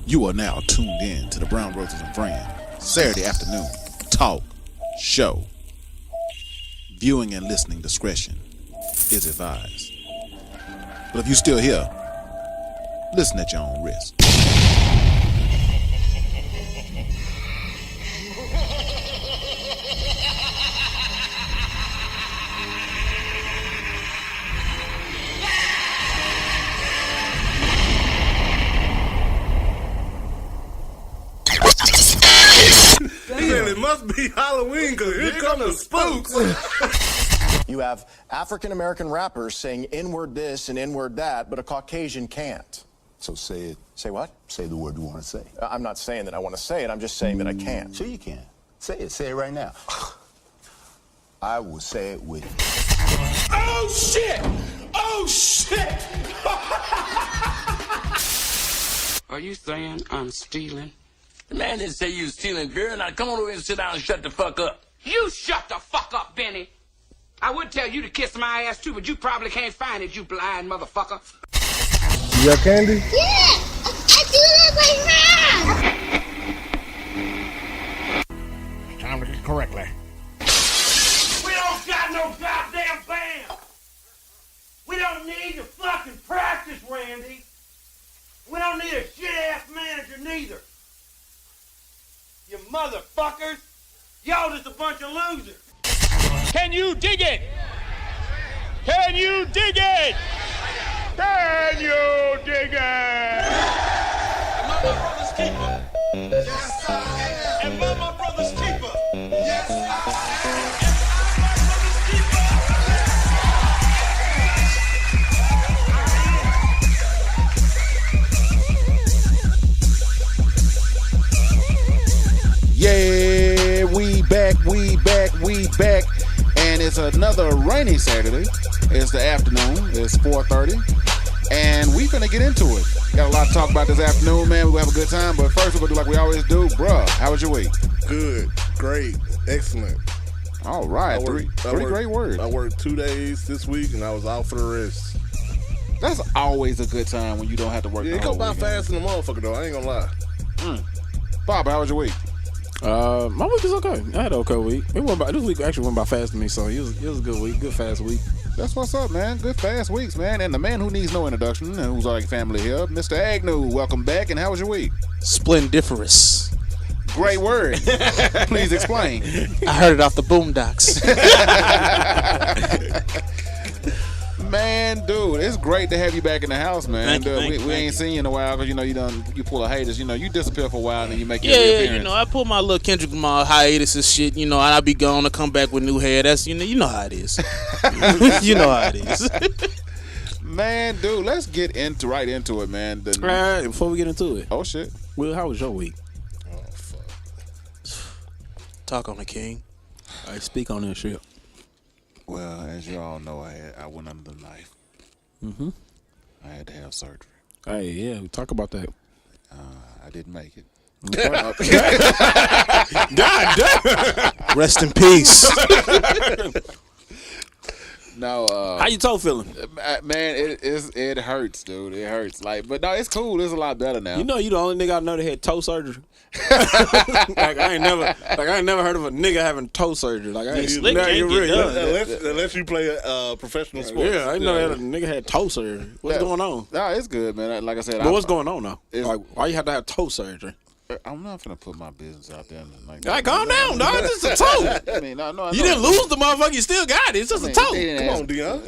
You are now tuned in to the Brown Roses and Friends Saturday afternoon talk show. Viewing and listening discretion is advised. But if you're still here, listen at your own risk. It must be Halloween because here come the spooks. You have African-American rappers saying N-word this and N-word that, but a Caucasian can't. So say it. Say what? Say the word you want to say. I'm not saying that I want to say it. I'm just saying that I can't. Sure you can. Say it. Say it right now. I will say it with you. Oh, shit! Oh, shit! Are you saying I'm stealing? The man didn't say you was stealing, girl. Now come on over here and sit down and shut the fuck up. You shut the fuck up, Benny. I would tell you to kiss my ass too, but you probably can't find it, you blind motherfucker. You got candy? Yeah! I do that right now! Time to get correctly. We don't got no goddamn band! We don't need to fucking practice, Randy! We don't need a shit-ass manager neither! You motherfuckers! Y'all just a bunch of losers! Can you dig it? Can you dig it? Can you dig it? Am I my brother's keeper? Yes, I am! Am I my brother's keeper? Yes, I am! Yeah, we back. And it's another rainy Saturday. It's the afternoon. It's 4:30. And we finna get into it. Got a lot to talk about this afternoon, man. We're gonna have a good time. But first, we're gonna do like we always do. Bruh, how was your week? Good, great, excellent. All right, three great words. I worked 2 days this week and I was out for the rest. That's always a good time when you don't have to work. Yeah, it go by fast in the motherfucker though. I ain't gonna lie. Bob, how was your week? My week is okay. I had an okay week. This week actually went by fast to me, so it was a good week, good fast week. That's what's up, man. Good fast weeks, man. And the man who needs no introduction, and who's like family here, Mr. Agnew. Welcome back. And how was your week? Splendiferous. Great word. Please explain. I heard it off the boondocks. Man, dude, it's great to have you back in the house, man. Thank you, we ain't seen you in a while because you pull a haters. You disappear for a while and then you make your Yeah, reappearance. I pull my little Kendrick Lamar hiatus and shit, and I be gone to come back with new hair. That's you know how it is. You know how it is. Man, dude, let's get right into it, man. All right, before we get into it, Oh shit. Will, how was your week? Oh fuck. Talk on the king. All right, speak on that shit. Well, as you all know, I went under the knife. Mm-hmm. I had to have surgery. Hey, yeah, we talk about that. I didn't make it. God damn. Rest in peace. No. How you toe feeling? Man, it hurts, dude. It hurts. But no, it's cool. It's a lot better now. You the only nigga I know that had toe surgery. I ain't never heard of a nigga having toe surgery. Slick can't get done. Unless you play a professional sport. Yeah, I know that a nigga had toe surgery. What's going on? No, it's good, man. Like I said, But what's going on though? Why you have to have toe surgery? I'm not gonna put my business out there. All right, calm down, dog. It's just a toe. I mean, no. You didn't lose the motherfucker. You still got it. It's just a toe. Come on, Dion.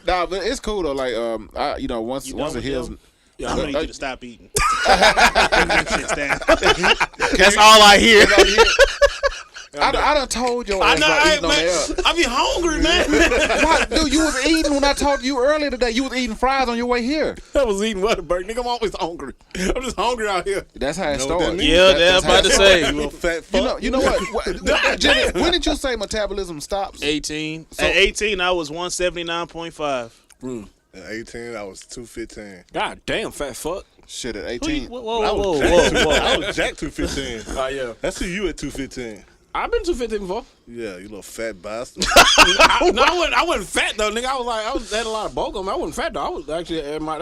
Nah, but it's cool though. Once it heals. Yeah, I'm gonna need you to stop eating. That's all I hear. I done told your ass I know, about eating on man. the air. I be hungry, man. What? Dude, you was eating when I talked to you earlier today. You was eating fries on your way here. I was eating Whataburger. Nigga, I'm always hungry. I'm just hungry out here. That's how it Know what that started. means? Yeah, they're about to say. You little fat fuck. You know what? Jimmy, when did you say metabolism stops? 18. At 18, I was 179.5. At 18, I was 215. God damn, fat fuck. Shit, at 18. Whoa. I was jacked 215. Oh, yeah. That's who you at 215. I've been 215 before. Yeah, you little fat bastard. I wasn't fat though, nigga. I had a lot of bulk on me. I wasn't fat though. I was actually at my.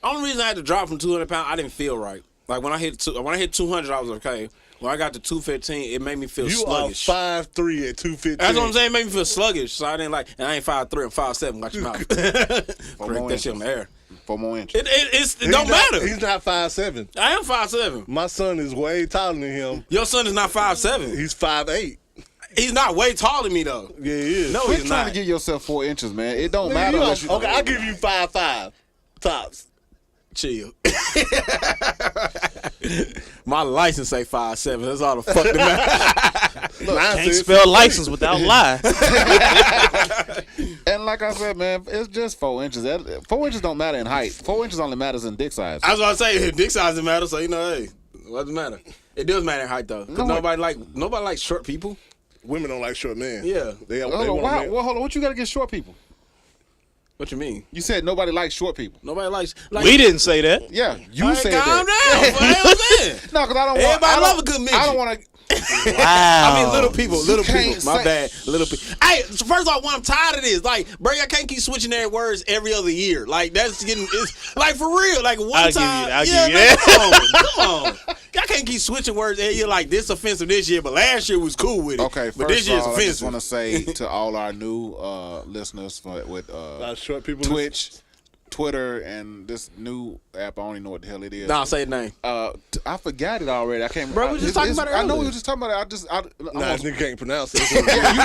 Only reason I had to drop from 200 pounds, I didn't feel right. Like when I hit 200, I was okay. When I got to 215, it made me feel sluggish. You are 5'3" at 215. That's what I'm saying. It made me feel sluggish. So I didn't like. And I ain't 5'3", I'm 5'7". Watch your mouth. Correct that shit on the air. 4 more inches. It don't matter. He's not 5'7". I am 5'7". My son is way taller than him. Your son is not 5'7". He's 5'8". He's not way taller than me though. Yeah, he is. No, Quit he's trying not. to give yourself 4 inches, man. It don't Nigga, matter unless you. Okay, I'll give you 5'5" tops. Chill. My license say 5'7". That's all the fuck that matter. Look, Can't spell license without lie. And like I said, man, it's just 4 inches. 4 inches don't matter in height. 4 inches only matters in dick size. That's what I say. Dick size doesn't matter, so hey, what does it matter? It does matter in height though. 'Cause nobody likes short people. Women don't like short men. Yeah. They Hold on, want hold on. What you got against short people? What you mean? You said nobody likes short people. Nobody likes. We didn't say that. Yeah, you Hey, said calm that. down. What I'm saying? No, because I don't want. Everybody love a good midget. I don't want to. Wow. I mean, little people. can't My say- bad. Little people. Hey, so first off, I'm tired of this. Like, bro, I can't keep switching their words every other year. Like, that's getting. It's like for real. Like one I'll give you time. that. I'll yeah, give you man, that. come on. Y'all can't keep switching words every year. Like this offensive this year, but last year was cool with it. Okay, but this first year's of all, I just offensive. want to say to all our new listeners with short people. Twitch, Twitter, and this new app. I don't even know what the hell it is. Nah, say the name. I forgot it already. I can't. Bro, we just talking about it I know we earlier. were just talking about it. Nah, nigga can't pronounce it. Yeah,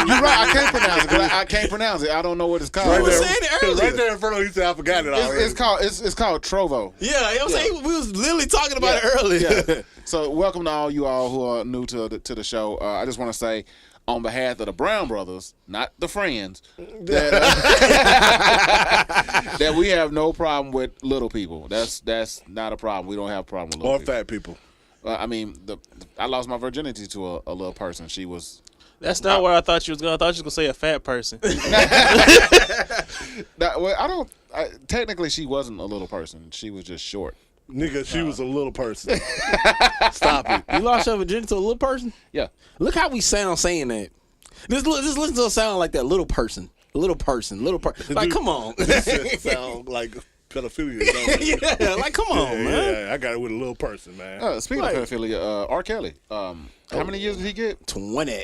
you're right. I can't pronounce it. 'Cause I can't pronounce it. I don't know what it's called. We were saying it earlier. Right there in front of him, he said, I forgot it already. It's called Trovo. Yeah, you know what I'm saying? We was literally talking about it earlier. Yeah. So welcome to all you all who are new to the show. I just want to say, on behalf of the Brown brothers, not the friends, that, that we have no problem with little people. That's not a problem. We don't have a problem with little Or people. fat people. I mean, I lost my virginity to a little person. She was. That's not where I thought you was going. I thought you was going to say a fat person. Technically, she wasn't a little person. She was just short. Nigga, she was a little person. Stop it. You lost your virginity to a little person? Yeah. Look how we sound saying that. Just listen to us sound like that little person. Little person. Like, come on. This sound like pedophilia. Don't it? Yeah, like, come on, man. Yeah, I got it with a little person, man. Speaking of pedophilia, R. Kelly. How many years did he get? 20.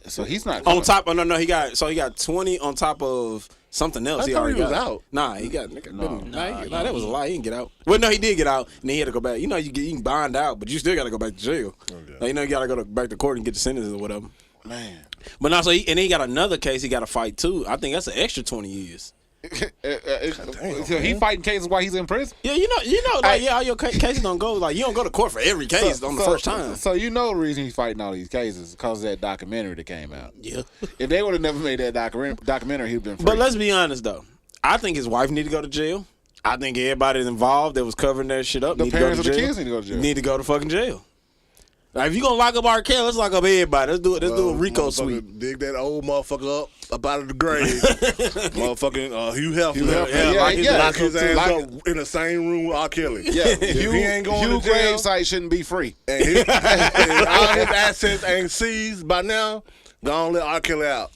So he's not On top. Oh, no. He got 20 on top of something else. I He thought already he was got out. Nah, he got. Nah, that was a lie. He didn't get out. Well, no, he did get out, and then he had to go back. You know, you can bond out, but you still got to go back to jail. Okay. Like, you know, you got to go back to court and get the sentence or whatever. Man. But now, and he got another case he got to fight too. I think that's an extra 20 years. So he fighting cases while he's in prison? Yeah, you know, like, all your cases don't go, like, you don't go to court for every case on the first time. So you know the reason he's fighting all these cases is because of that documentary that came out. Yeah. If they would have never made that documentary, he'd been free. But let's be honest, though. I think his wife need to go to jail. I think everybody involved that was covering that shit up The need to go parents to of the jail. kids need to go to jail. Need to go to fucking jail. Like, if you gonna lock up R. Kelly, let's lock up everybody. Let's do it. Let's do a Rico sweep. Dig that old motherfucker up out of the grave. Motherfucking Hugh Hefner. Lock his ass up in the same room with R. Kelly. Yeah, If he ain't going Hugh to jail, gravesite shouldn't be free. and all his assets ain't seized by now, don't let R. Kelly out.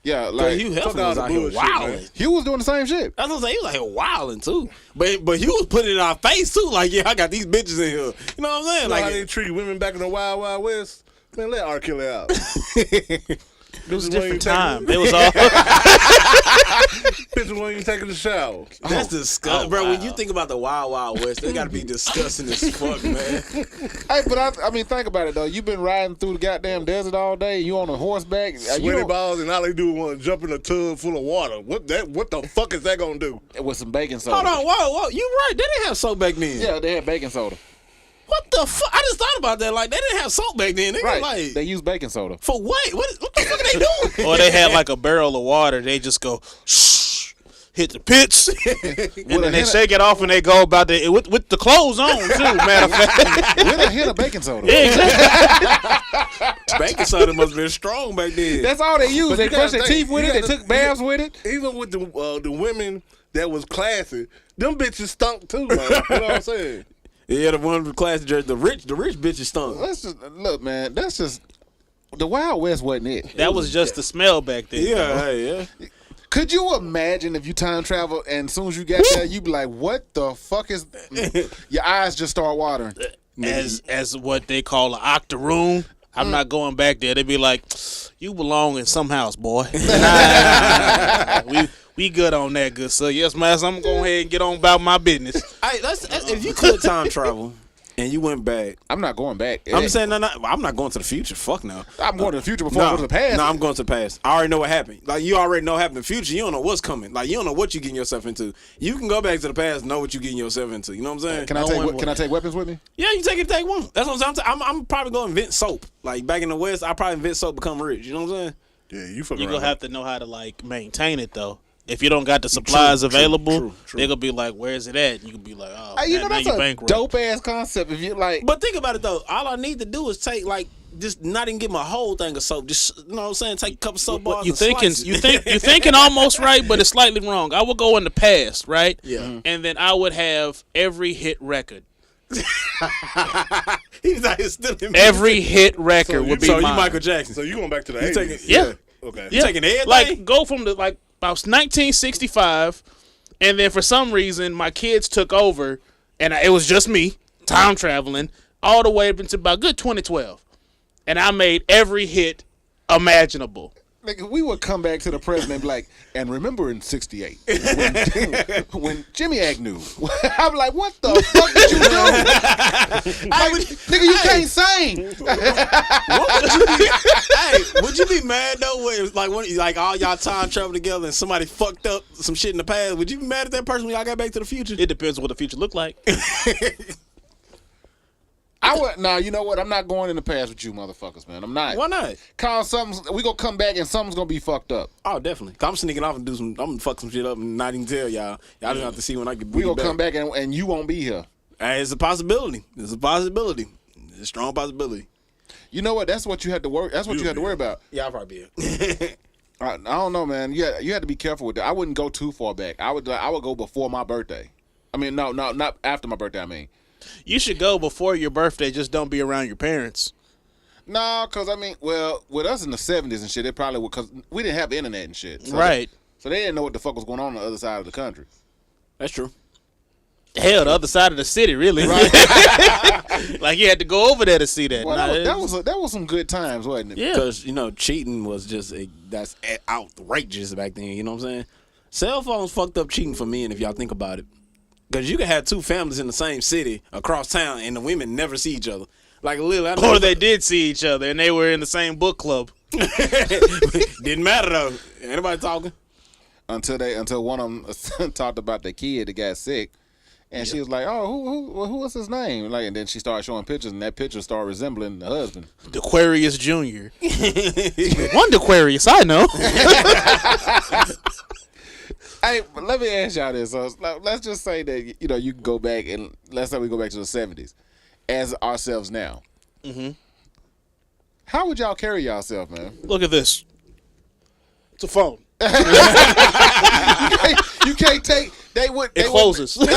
Yeah, like Hugh fuck Hefner all was the out here bullshit, wilding. man. Hugh was doing the same shit. That's what I'm saying. He was out here wilding too. But Hugh was putting it in our face too. Like, yeah, I got these bitches in here. You know what I'm saying? You know how Like, they treat women back in the Wild Wild West? Man, let R. Kelly out. It was a different time. It was all. Bitches when you taking the shower. that's disgusting, bro. When you think about the Wild Wild West, they gotta be disgusting as fuck, man. Hey, but I mean, think about it though. You've been riding through the goddamn desert all day. You on a horseback. You Sweaty don't- balls, and all they do is want to jump in a tub full of water. What the fuck is that gonna do? with some baking soda. Hold on, whoa, you right? They didn't have soap back then. Yeah, they had baking soda. What the fuck? I just thought about that. Like, they didn't have soap back then. They Right. like, They use baking soda. for what? What the fuck are they doing? Or they had like a barrel of water. They just go, shh, hit the pits, and then they shake it off and they go about the with the clothes on too. Matter of fact, With a hint of baking soda. yeah, exactly. Baking soda must have been strong back then. That's all they used. But They you gotta brushed their think, teeth with you it. They gotta- took baths with it. Even with the women that was classy, them bitches stunk too, man. You know what I'm saying? Yeah, the one with class, the rich bitches stunk. Let's just look, man. That's just the Wild West wasn't it. That was just the smell back then. Yeah. Could you imagine if you time travel and as soon as you got there, you be like, "What the fuck is?" Your eyes just start watering. As what they call an octoroon. I'm not going back there. They be like, "You belong in some house, boy." We good on that, good sir. Yes, man. So I'm going ahead and get on about my business. Hey, if you could time travel and you went back, I'm not going back. I'm saying no. I'm not going to the future. Fuck no. I'm going to the future before I go to the past. No, I'm going to the past. I already know what happened. Like you already know what happened in the future. You don't know what's coming. Like you don't know what you're getting yourself into. You can go back to the past, and know what you're getting yourself into. You know what I'm saying? Can I take weapons with me? Yeah, you take one. That's what I'm saying. I'm probably going to invent soap. Like back in the West, I probably invent soap, become rich. You know what I'm saying? Yeah, you fucking. You gonna have to know how to like maintain it though. If you don't got the supplies available, they're gonna be like, "Where's it at?" And you can be like, "Oh, hey, man, that's a dope ass concept." If you like, but think about it though. All I need to do is take like just not even get my whole thing of soap. Just you know what I'm saying. Take a couple soap bars. You thinking almost right, but it's slightly wrong. I would go in the past, right? Yeah, and then I would have every hit record. He's like still in every hit record would be mine. You Michael Jackson. So you going back to the 80s? Yeah. Okay. You taking everything? Like go from the like about 1965, and then for some reason my kids took over, and it was just me time traveling all the way up into about good 2012, and I made every hit imaginable. Nigga, we would come back to the present and be like, and remember in '68 when Jimmy Agnew, I'm like, what the fuck did you do? Nigga, you can't sing. Would you be mad though? When it was like all y'all time travel together and somebody fucked up some shit in the past? Would you be mad at that person when y'all got back to the future? It depends on what the future looked like. I would. Nah, you know what? I'm not going in the past with you, motherfuckers, man. I'm not. Why not? Cause we gonna come back and something's gonna be fucked up. Oh, definitely. I'm sneaking off and I'm gonna fuck some shit up and not even tell y'all. Y'all just have to see when I get. We gonna come back and you won't be here. Hey, it's a possibility. It's a strong possibility. You know what? That's what you had to worry. That's what you had to worry about. Yeah, I'll probably be. I don't know, man. You had to be careful with that. I wouldn't go too far back. I would go before my birthday. I mean, no, not after my birthday. I mean. You should go before your birthday. Just don't be around your parents. No, because I mean, well, with us in the 70s and shit, it probably would, because we didn't have internet and shit. So right. So they didn't know what the fuck was going on the other side of the country. That's true. Hell, the other side of the city, really. Right. Like you had to go over there to see that. Well, that was some good times, wasn't it? Yeah. Because cheating was just that's outrageous back then. You know what I'm saying? Cell phones fucked up cheating for men if y'all think about it. Because you can have two families in the same city across town and the women never see each other. Like literally, or they did see each other and they were in the same book club. Didn't matter though. Anybody talking? Until one of them talked about the kid that got sick, and she was like, "Oh, who was his name?" Like, and then she started showing pictures, and that picture started resembling the husband, Aquarius Jr. One Aquarius I know. Hey, but let me ask y'all this. So let's just say that you can go back and let's say we go back to the 70s as ourselves now. Mm-hmm. How would y'all carry yourself, man? Look at this. It's a phone. you can't take. It closes. If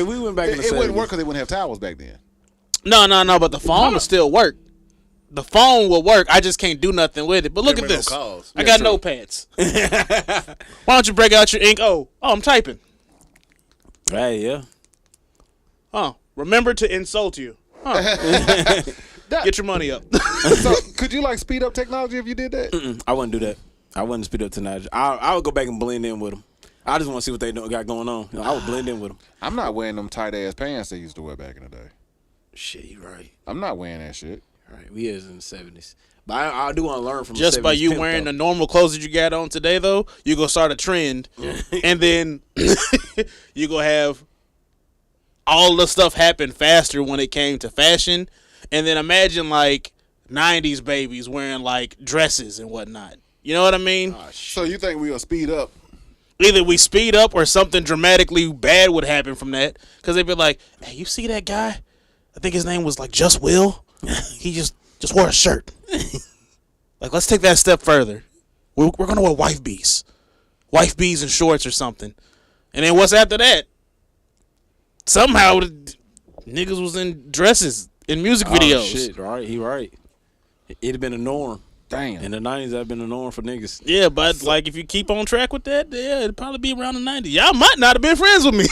we went back in the 70s, it wouldn't work because they wouldn't have towels back then. No. But the phone would still work. The phone will work. I just can't do nothing with it. But look at this. I got notepads. Why don't you break out your ink? Oh, I'm typing. Hey, yeah. Oh, remember to insult you. Huh. Get your money up. So, could you speed up technology if you did that? I wouldn't do that. I wouldn't speed up technology. I would go back and blend in with them. I just want to see what they got going on. I would blend in with them. I'm not wearing them tight ass pants they used to wear back in the day. Shit, you right. I'm not wearing that shit. Right, we is in the 70s. But I do want to learn from just the 70s by you pimp, wearing though. the normal clothes that you got on today, though, you're going to start a trend. And then you're going to have all the stuff happen faster when it came to fashion. And then imagine 90s babies wearing dresses and whatnot. You know what I mean? So you think we'll speed up? Either we speed up or something dramatically bad would happen from that. Because they'd be like, hey, you see that guy? I think his name was Just Will. He just wore a shirt. Let's take that a step further. We're going to wear wife bees and shorts or something. And then what's after that? Somehow niggas was in dresses in music videos. Oh, shit, right? He right. It'd have been a norm. Damn. In the 90s, that'd been a norm for niggas. Yeah, but like if you keep on track with that, yeah, it'd probably be around the 90s. Y'all might not have been friends with me.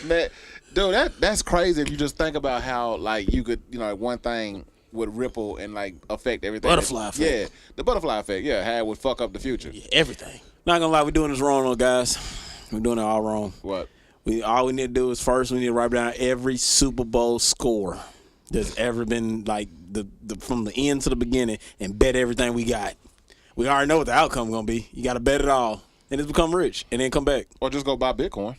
Man, dude, that's crazy if you just think about how like you could, you know, like one thing would ripple and like affect everything. Butterfly effect. Yeah, the butterfly effect. Yeah, how it would fuck up the future. Yeah, everything. Not gonna lie, we're doing this wrong, though, guys. We're doing it all wrong. What? All we need to do is first we need to write down every Super Bowl score that's ever been like the from the end to the beginning and bet everything we got. We already know what the outcome gonna be. You gotta bet it all and just become rich and then come back. Or just go buy Bitcoin.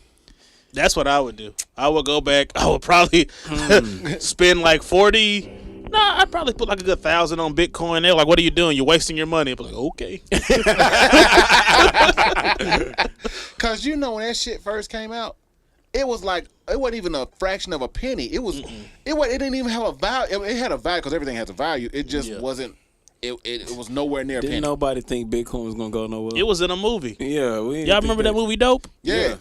That's what I would do. I would go back. I would probably spend like 40. Nah, I'd probably put like a good 1,000 on Bitcoin. They're like, "What are you doing? You're wasting your money." I'd be like, "Okay." Cause you know when that shit first came out, it was like it wasn't even a fraction of a penny. It was it didn't even have a value. It had a value because everything has a value. It just wasn't. It was nowhere near a penny. Didn't nobody think Bitcoin was gonna go nowhere? It was in a movie. Yeah, y'all remember that movie Dope? Yeah.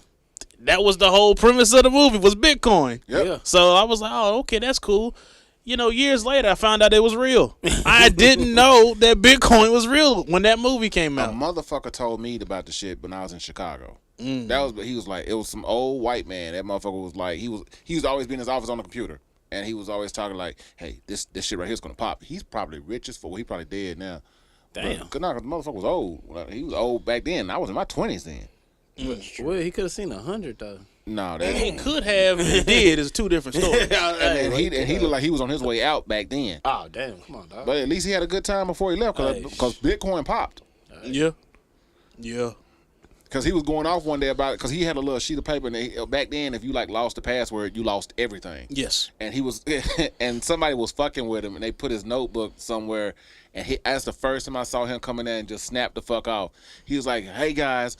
That was the whole premise of the movie was Bitcoin. Yep. Yeah. So I was like, oh, okay, that's cool. You know, years later, I found out it was real. I didn't know that Bitcoin was real when that movie came A out. motherfucker told me about the shit when I was in Chicago. He was like, it was some old white man. That motherfucker was like, he was always be in his office on the computer, and he was always talking like, hey, this shit right here is gonna pop. He's probably rich as fuck. He probably dead now. Damn. Cause the motherfucker was old. He was old back then. I was in my 20s then. Well, he could have seen 100 though. No, that He could have and did. It's two different stories. and he looked like he was on his way out back then. Oh damn! Come on, dog. But at least he had a good time before he left because Bitcoin popped. Yeah. Because he was going off one day about it because he had a little sheet of paper and back then if you like lost the password you lost everything. Yes. And he was and somebody was fucking with him and they put his notebook somewhere and that's the first time I saw him coming in and just snap the fuck off. He was like, "Hey guys,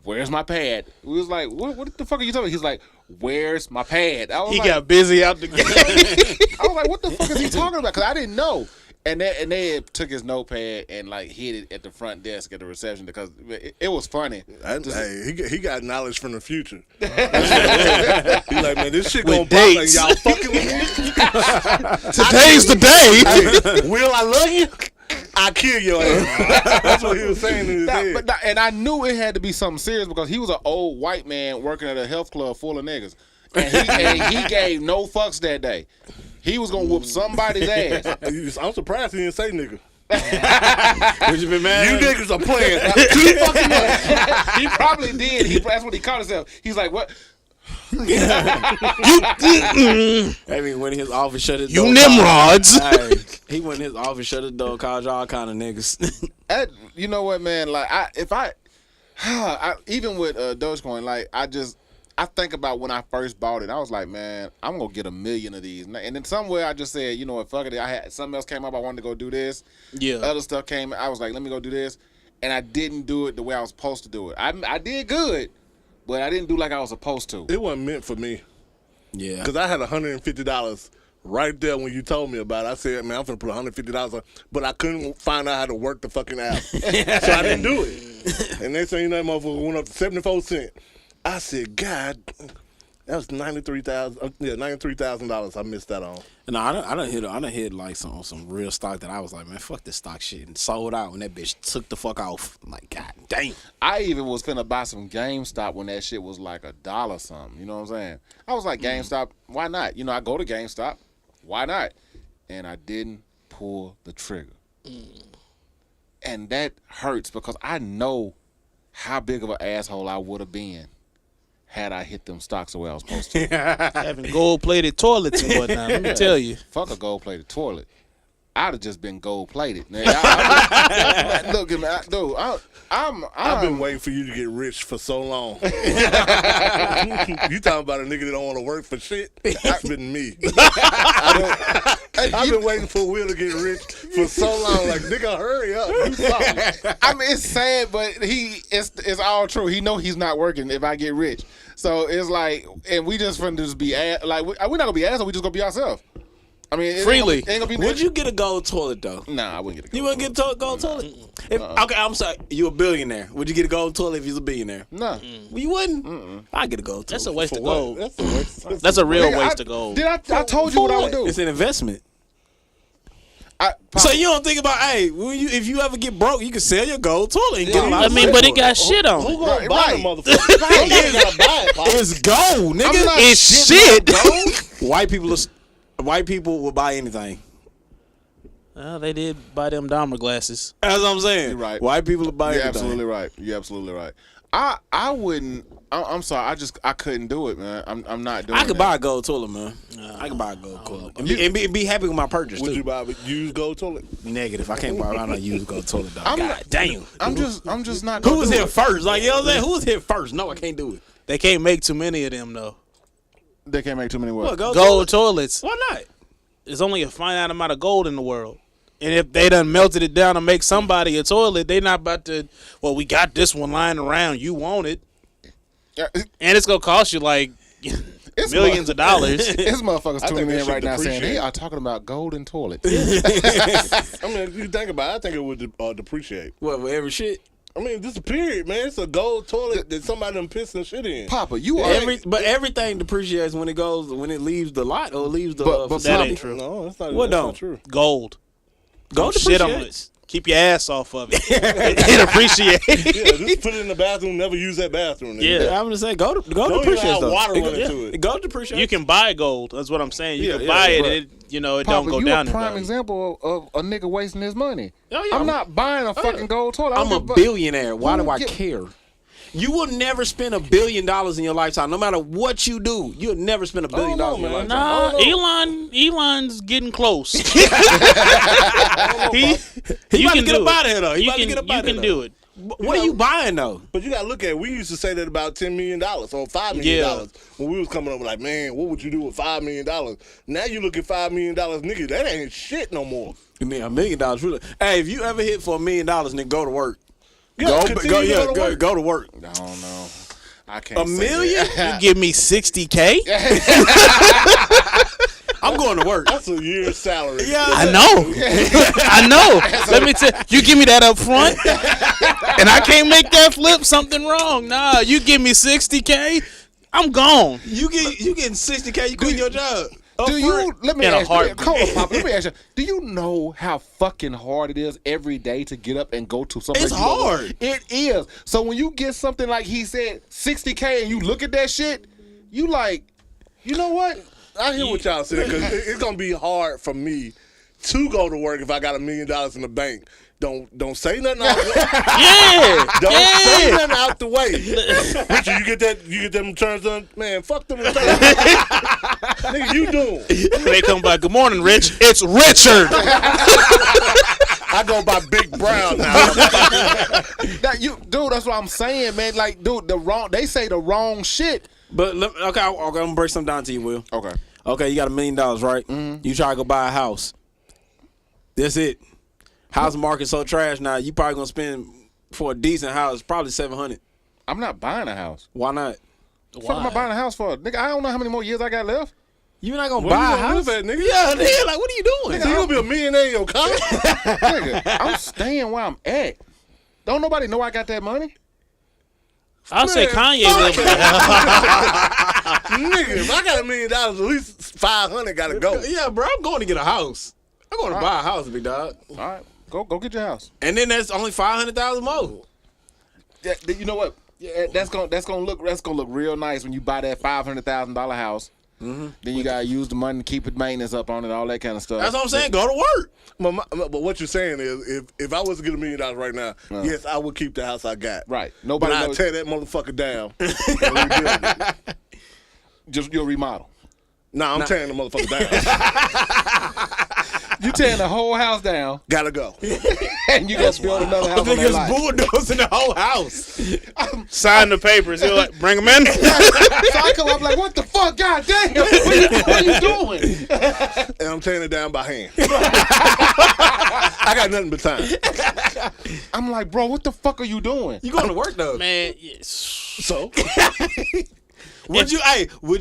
where's my pad?" We was like, what the fuck are you talking about? He's like, "Where's my pad?" He got busy out the game. I was like, what the fuck is he talking about? Because I didn't know. And they took his notepad and like hid it at the front desk at the reception because it was funny. He got knowledge from the future. He's like, man, this shit gonna pop and y'all fucking with me. Today's the day. Will I love you? I kill your ass. That's what he was saying in his head. And I knew it had to be something serious because he was an old white man working at a health club full of niggas. And he gave no fucks that day. He was gonna whoop somebody's ass. I'm surprised he didn't say nigga. Would you been mad? You niggas are playing too fucking much. He probably did. That's what he called himself. He's like, what? I mean, when his office shut his You door, Nimrods. he went in his office, shut his door, called y'all kind of niggas. You know what, man? Like, even with Dogecoin, like, I think about when I first bought it. I was like, man, I'm gonna get 1 million of these. And then somewhere I just said, you know what, fuck it. I had something else came up. I wanted to go do this. Yeah. Other stuff came. I was like, let me go do this. And I didn't do it the way I was supposed to do it. I did good, but I didn't do like I was supposed to. It wasn't meant for me. Yeah. Because I had $150 right there when you told me about it. I said, man, I'm finna put $150 on, but I couldn't find out how to work the fucking app. So I didn't do it. And next thing you know, that motherfucker went up to 74 cents. I said, God, that was $93,000 I missed that on. No, I done hit like some real stock that I was like, man, fuck this stock shit, and sold out when that bitch took the fuck off. I'm like, God damn. I even was finna buy some GameStop when that shit was like $1 something. You know what I'm saying? I was like, GameStop, why not? You know, I go to GameStop, why not? And I didn't pull the trigger. And that hurts because I know how big of an asshole I would have been had I hit them stocks the way I was supposed to. Having gold-plated toilets and whatnot. Let me tell you. Fuck a gold-plated toilet. I'd have just been gold-plated. Look, dude, I've been waiting for you to get rich for so long. You talking about a nigga that don't want to work for shit? That's been me. I've been waiting for Will to get rich for so long. Like, nigga, hurry up. Do something. I mean, it's sad, but it's all true. He know he's not working if I get rich. So it's like, and we just finna just be like, we're not gonna be assholes. We just gonna be ourselves. I mean, Freely. Ain't gonna be Would you get a gold toilet though? Nah, I wouldn't get a gold. You wouldn't get a gold toilet? Okay, I'm sorry. You a billionaire. Would you get a gold toilet if you was a billionaire? Nah. Well, you wouldn't? I'd get a gold toilet. That's a waste of what? gold. That's a waste. That's a real Nigga, waste of gold. I told you what I would do. It's an investment. So you don't think about, hey, if you ever get broke, you can sell your gold toilet and get a lot I of mean, money but for it got shit on Who it. gonna buy right. the motherfucker? Somebody gotta buy it, Pop. It's gold, nigga. I'm not It's shitting on shit. gold. White people will buy anything. Well, they did buy them Dahmer glasses. That's what I'm saying. You're right. White people will buy You're anything. absolutely right. You're absolutely right. I wouldn't. I'm sorry. I couldn't do it, man. I'm not doing. I could that. buy a gold toilet, man. I could buy a gold toilet and be happy with my purchase Would too. you buy a used gold toilet? Negative. I can't buy around a used gold toilet, dog. I'm God not- damn. I'm just not. Who gonna was do here it. first? Like, you know what I'm saying? Who was here first? No, I can't do it. They can't make too many of them though. They can't make too many words. What, gold Gold toilet? toilets. Why not? There's only a finite amount of gold in the world. And if they done melted it down to make somebody a toilet, they not about to, well, we got this one lying around. You want it. Yeah, And it's going to cost you like it's millions of dollars. It's motherfuckers I tuning think that in right shit now saying they depreciate. are talking about golden toilet. I mean, if you think about it, I think it would depreciate. What, with every shit? I mean, just a period, man. It's a gold toilet that somebody done pissed and shit in. Papa, you are. But everything depreciates when it leaves the lot or leaves the. But That facility. ain't true. No, that's not, What that's don't? not true. Gold. Gold Shit on depreciates. it. Keep your ass off of it. It appreciates. Yeah, just put it in the bathroom. Never use that bathroom. Nigga. Yeah. I'm just saying, gold Don't even depreciates have though. water running to it. Gold depreciates. You can buy gold. That's what I'm saying. You Yeah, can yeah, buy it. but- It it Papa, don't go you down a in prime value. example of a nigga wasting his money. Oh, yeah, I'm not buying a fucking gold toilet. I I'm don't a give fuck. billionaire. Why Who do I get- care? You will never spend $1 billion in your lifetime. No matter what you do, you'll never spend $1 billion in your lifetime. Nah, Elon's getting close. He you about to can get do up out it. of here, though. He You about to can, get up you out of can here, do it. What are you buying, though? But you gotta look at it. We used to say that about $10 million or $5 million Yeah. when we was coming up. Like, man, what would you do with $5 million? Now you look at $5 million, nigga. That ain't shit no more. You mean $1 million? Really? Hey, if you ever hit for $1 million, then go to work. Yeah, continue to go to work. Go to work. I don't know. I can't. $1 say million? that. You give me $60K? I'm going to work. That's a year's salary. Yeah, I know. I know. Let me tell you, give me that up front, and I can't make that flip. Something wrong. Nah, you give me $60K, I'm gone. You getting $60K? You quitting your job? Do you? Let me In a ask you. heartbeat. Hold on, Papa. Let me ask you. Do you know how fucking hard it is every day to get up and go to something? It's hard. It is. So when you get something like he said, $60K, and you look at that shit, you like, you know what? I hear what y'all saying because it's gonna be hard for me to go to work if I got $1 million in the bank. Don't say nothing out the way. Yeah. Don't say Yeah. nothing out the way. Richard, you get them returns done? Man, fuck them returns. Nigga, you doing? They come by. Good morning, Rich. It's Richard. I go by Big Brown now. Dude, that's what I'm saying, man. Like, dude, they say the wrong shit. But okay, I'm gonna break something down to you, Will. Okay. Okay, you got $1 million, right? You try to go buy a house. That's it. House market so trash now. You probably gonna spend for a decent house probably $700. I'm not buying a house. Why not? What the fuck am I buying a house for? Nigga, I don't know how many more years I got left. You're not gonna Where buy you a gonna house, live at, nigga? Yeah, nigga. Like, what are you doing? So you gonna be a millionaire in your car? Nigga, I'm staying where I'm at. Don't nobody know I got that money. I'll say Kanye live in Nigga, if I got $1 million, at least 500 gotta go. Yeah, bro. I'm going to get a house. I'm going to buy a house, big dog. All right, go get your house. And then that's only $500,000 more. You know what? Yeah, that's gonna look real nice when you buy that $500,000 house. Then you gotta use the money to keep the maintenance up on it, all that kind of stuff. That's what I'm saying. Go to work. But what you're saying is, if I was to get $1 million right now, yes, I would keep the house I got. Right. But Nobody I'd knows. tear that motherfucker down. And rebuild it. Just your remodel. Nah, I'm tearing the motherfucker down. You tearing the whole house down, Gotta go. and you gotta build another house on that Niggas lot. bulldozing the whole house. Sign the papers. He'll like, bring them in. So I come up like, what the fuck? God damn! What are you doing? And I'm tearing it down by hand. I got nothing but time. I'm like, bro, what the fuck are you doing? You going to work though? Man, yes. So, Would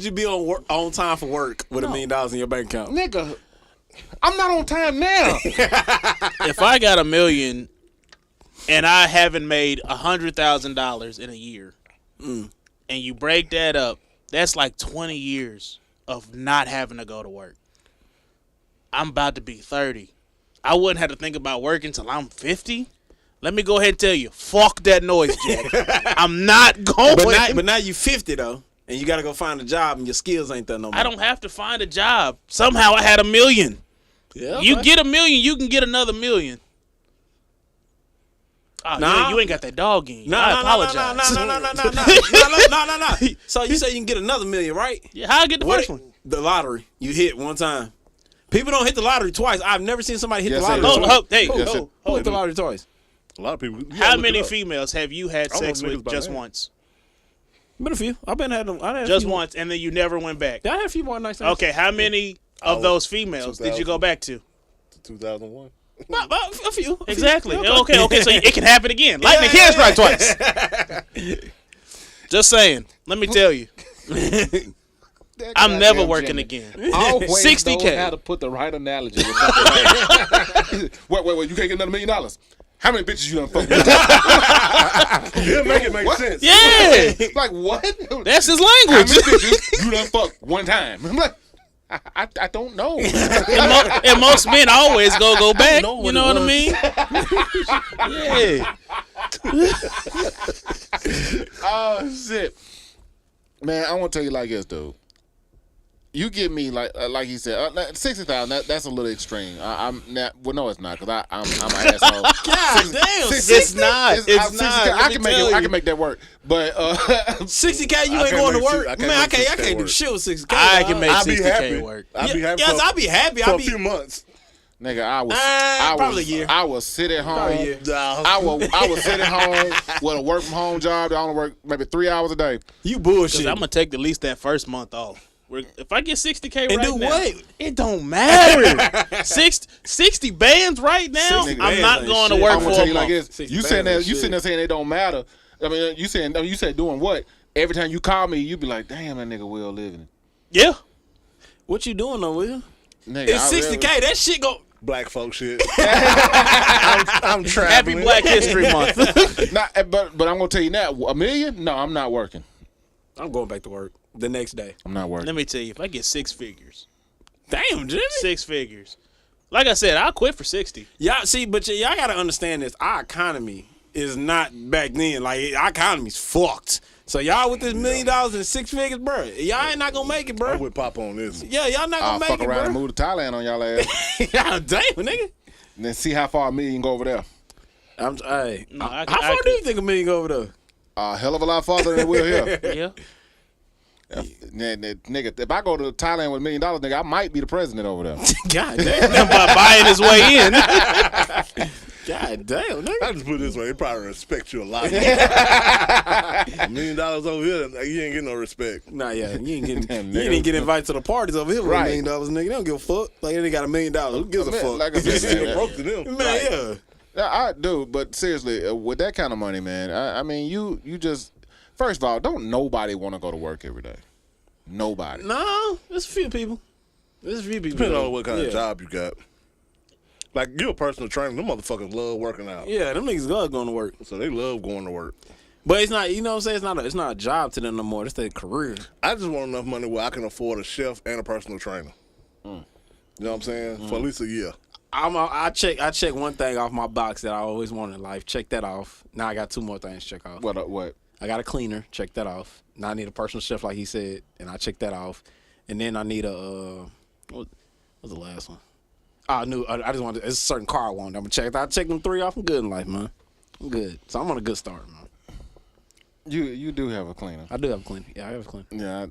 you be on time for work with $1 million in your bank account? Nigga, I'm not on time now. If I got $1 million and I haven't made $100,000 in a year, and you break that up, that's like 20 years of not having to go to work. I'm about to be 30. I wouldn't have to think about working until I'm 50. Let me go ahead and tell you, fuck that noise, Jack. I'm not going. But now you 50 though, and you got to go find a job, and your skills ain't there no more. I don't have to find a job. Somehow I had $1 million. Yeah, You get $1 million, you can get another $1 million. Oh, Nah. you ain't got that dog in you. I apologize. No. So you say you can get another $1 million, right? Yeah, how I get the first one? The lottery. You hit one time. People don't hit the lottery twice. I've never seen somebody hit Yes, the lottery they do. twice. Hey, Who hit the lottery twice? A lot of people. how many females have you had sex niggas with by just name. once? Been a few. I've been had them. I had Just a few. once, and then you never went back? Yeah, I had a few more nice things. Okay, how many of those females did you go back to? 2001. A few. Exactly. Okay, so it can happen again. Lightning can strike twice. Just saying. Let me tell you. I'm never working again. Always 60K. knows how to put the right analogy. With something like, wait, you can't get another $1 million. How many bitches you done fucked with? He'll make it make sense. Yeah. Like, what? That's his How many language. bitches you done fucked one time? I'm like, I don't know. And most men always go back. know You what know it what I mean? Yeah. Oh, shit. Man, I want to tell you like this, dude. You give me like he said, 60,000. That's a little extreme. I'm not. Well, no, it's not, because I'm an asshole. God damn. It's not. It's not. I can make it. I can make that work. But 60K, you I ain't can't going to make work. I can't Man, I make can't 60K do work. shit with 60K. I can make I'll be 60K happy. work. I'll be happy. Yes, I'll be happy. for I'll a few be. months. nigga, I Probably a year. I will sit at home. Probably a year. I will sit at home with a work from home job that I only work maybe 3 hours a day. You bullshit. I'm gonna take at least that first month off. If I get 60K And right do now, what? it don't matter. 60 bands right now. 60 I'm bands not ain't going to shit. work I'm for gonna tell a you like month. this. 60 You saying that? bands You is sitting there saying it don't matter. I mean, you said doing what? Every time you call me, you be like, damn, that nigga Will living. Yeah. What you doing though, Will? Nigga, It's I 60K. That shit go. Black folk shit. I'm traveling. Happy Black History Month. but I'm gonna tell you now, $1 million? No, I'm not working. I'm going back to work the next day. I'm not working. Let me tell you, if I get 6 figures, Damn, Jimmy. 6 figures. Like I said, I'll quit for 60. Y'all see, but y'all gotta understand this. Our economy is not back then. Like our economy's fucked. So y'all with this $1 million and 6 figures, bro. Y'all ain't not gonna make it, I'm bro. with Pop on this. Yeah, y'all not I'll gonna fuck make it, around and bro. move to Thailand on y'all ass. God damn, nigga. And then see how far $1 million go over there. Hey, No, how far do you think $1 million go over there? A hell of a lot farther than we're here. Yeah. Nigga, if I go to Thailand with $1 million, nigga, I might be the president over there. God damn. By buying his way in. God damn, nigga. I just put it this way, they probably respect you a lot. $1 million over here, you ain't getting no respect. Nah, yeah, you ain't getting, Damn, you ain't nigga. even getting invited to the parties over here with Right. $1 million, nigga. They don't give a fuck. Like they got $1 million. Who gives a Man, fuck? like I said, You man, broke to them. Man, yeah. Yeah, I do, but seriously, with that kind of money, man, I mean, you just, first of all, don't nobody want to go to work every day. Nobody. No, there's a few people. There's a few people. Depending on what kind Yeah. of job you got. Like, you're a personal trainer, them motherfuckers love working out. Yeah, them niggas love going to work. So they love going to work. But it's not, you know what I'm saying? It's not a job to them no more. It's their career. I just want enough money where I can afford a chef and a personal trainer. You know what I'm saying? For at least a year. I check one thing off my box that I always wanted in life. Check that off. Now I got 2 more things to check off. What? I got a cleaner. Check that off. Now I need a personal chef, like he said, and I check that off. And then I need a what was the last one? I just wanted. It's a certain car I wanted. I'm gonna check. I check them 3 off. I'm good in life, man. I'm good. So I'm on a good start, man. You do have a cleaner. I do have a cleaner. Yeah, I have a cleaner. Yeah.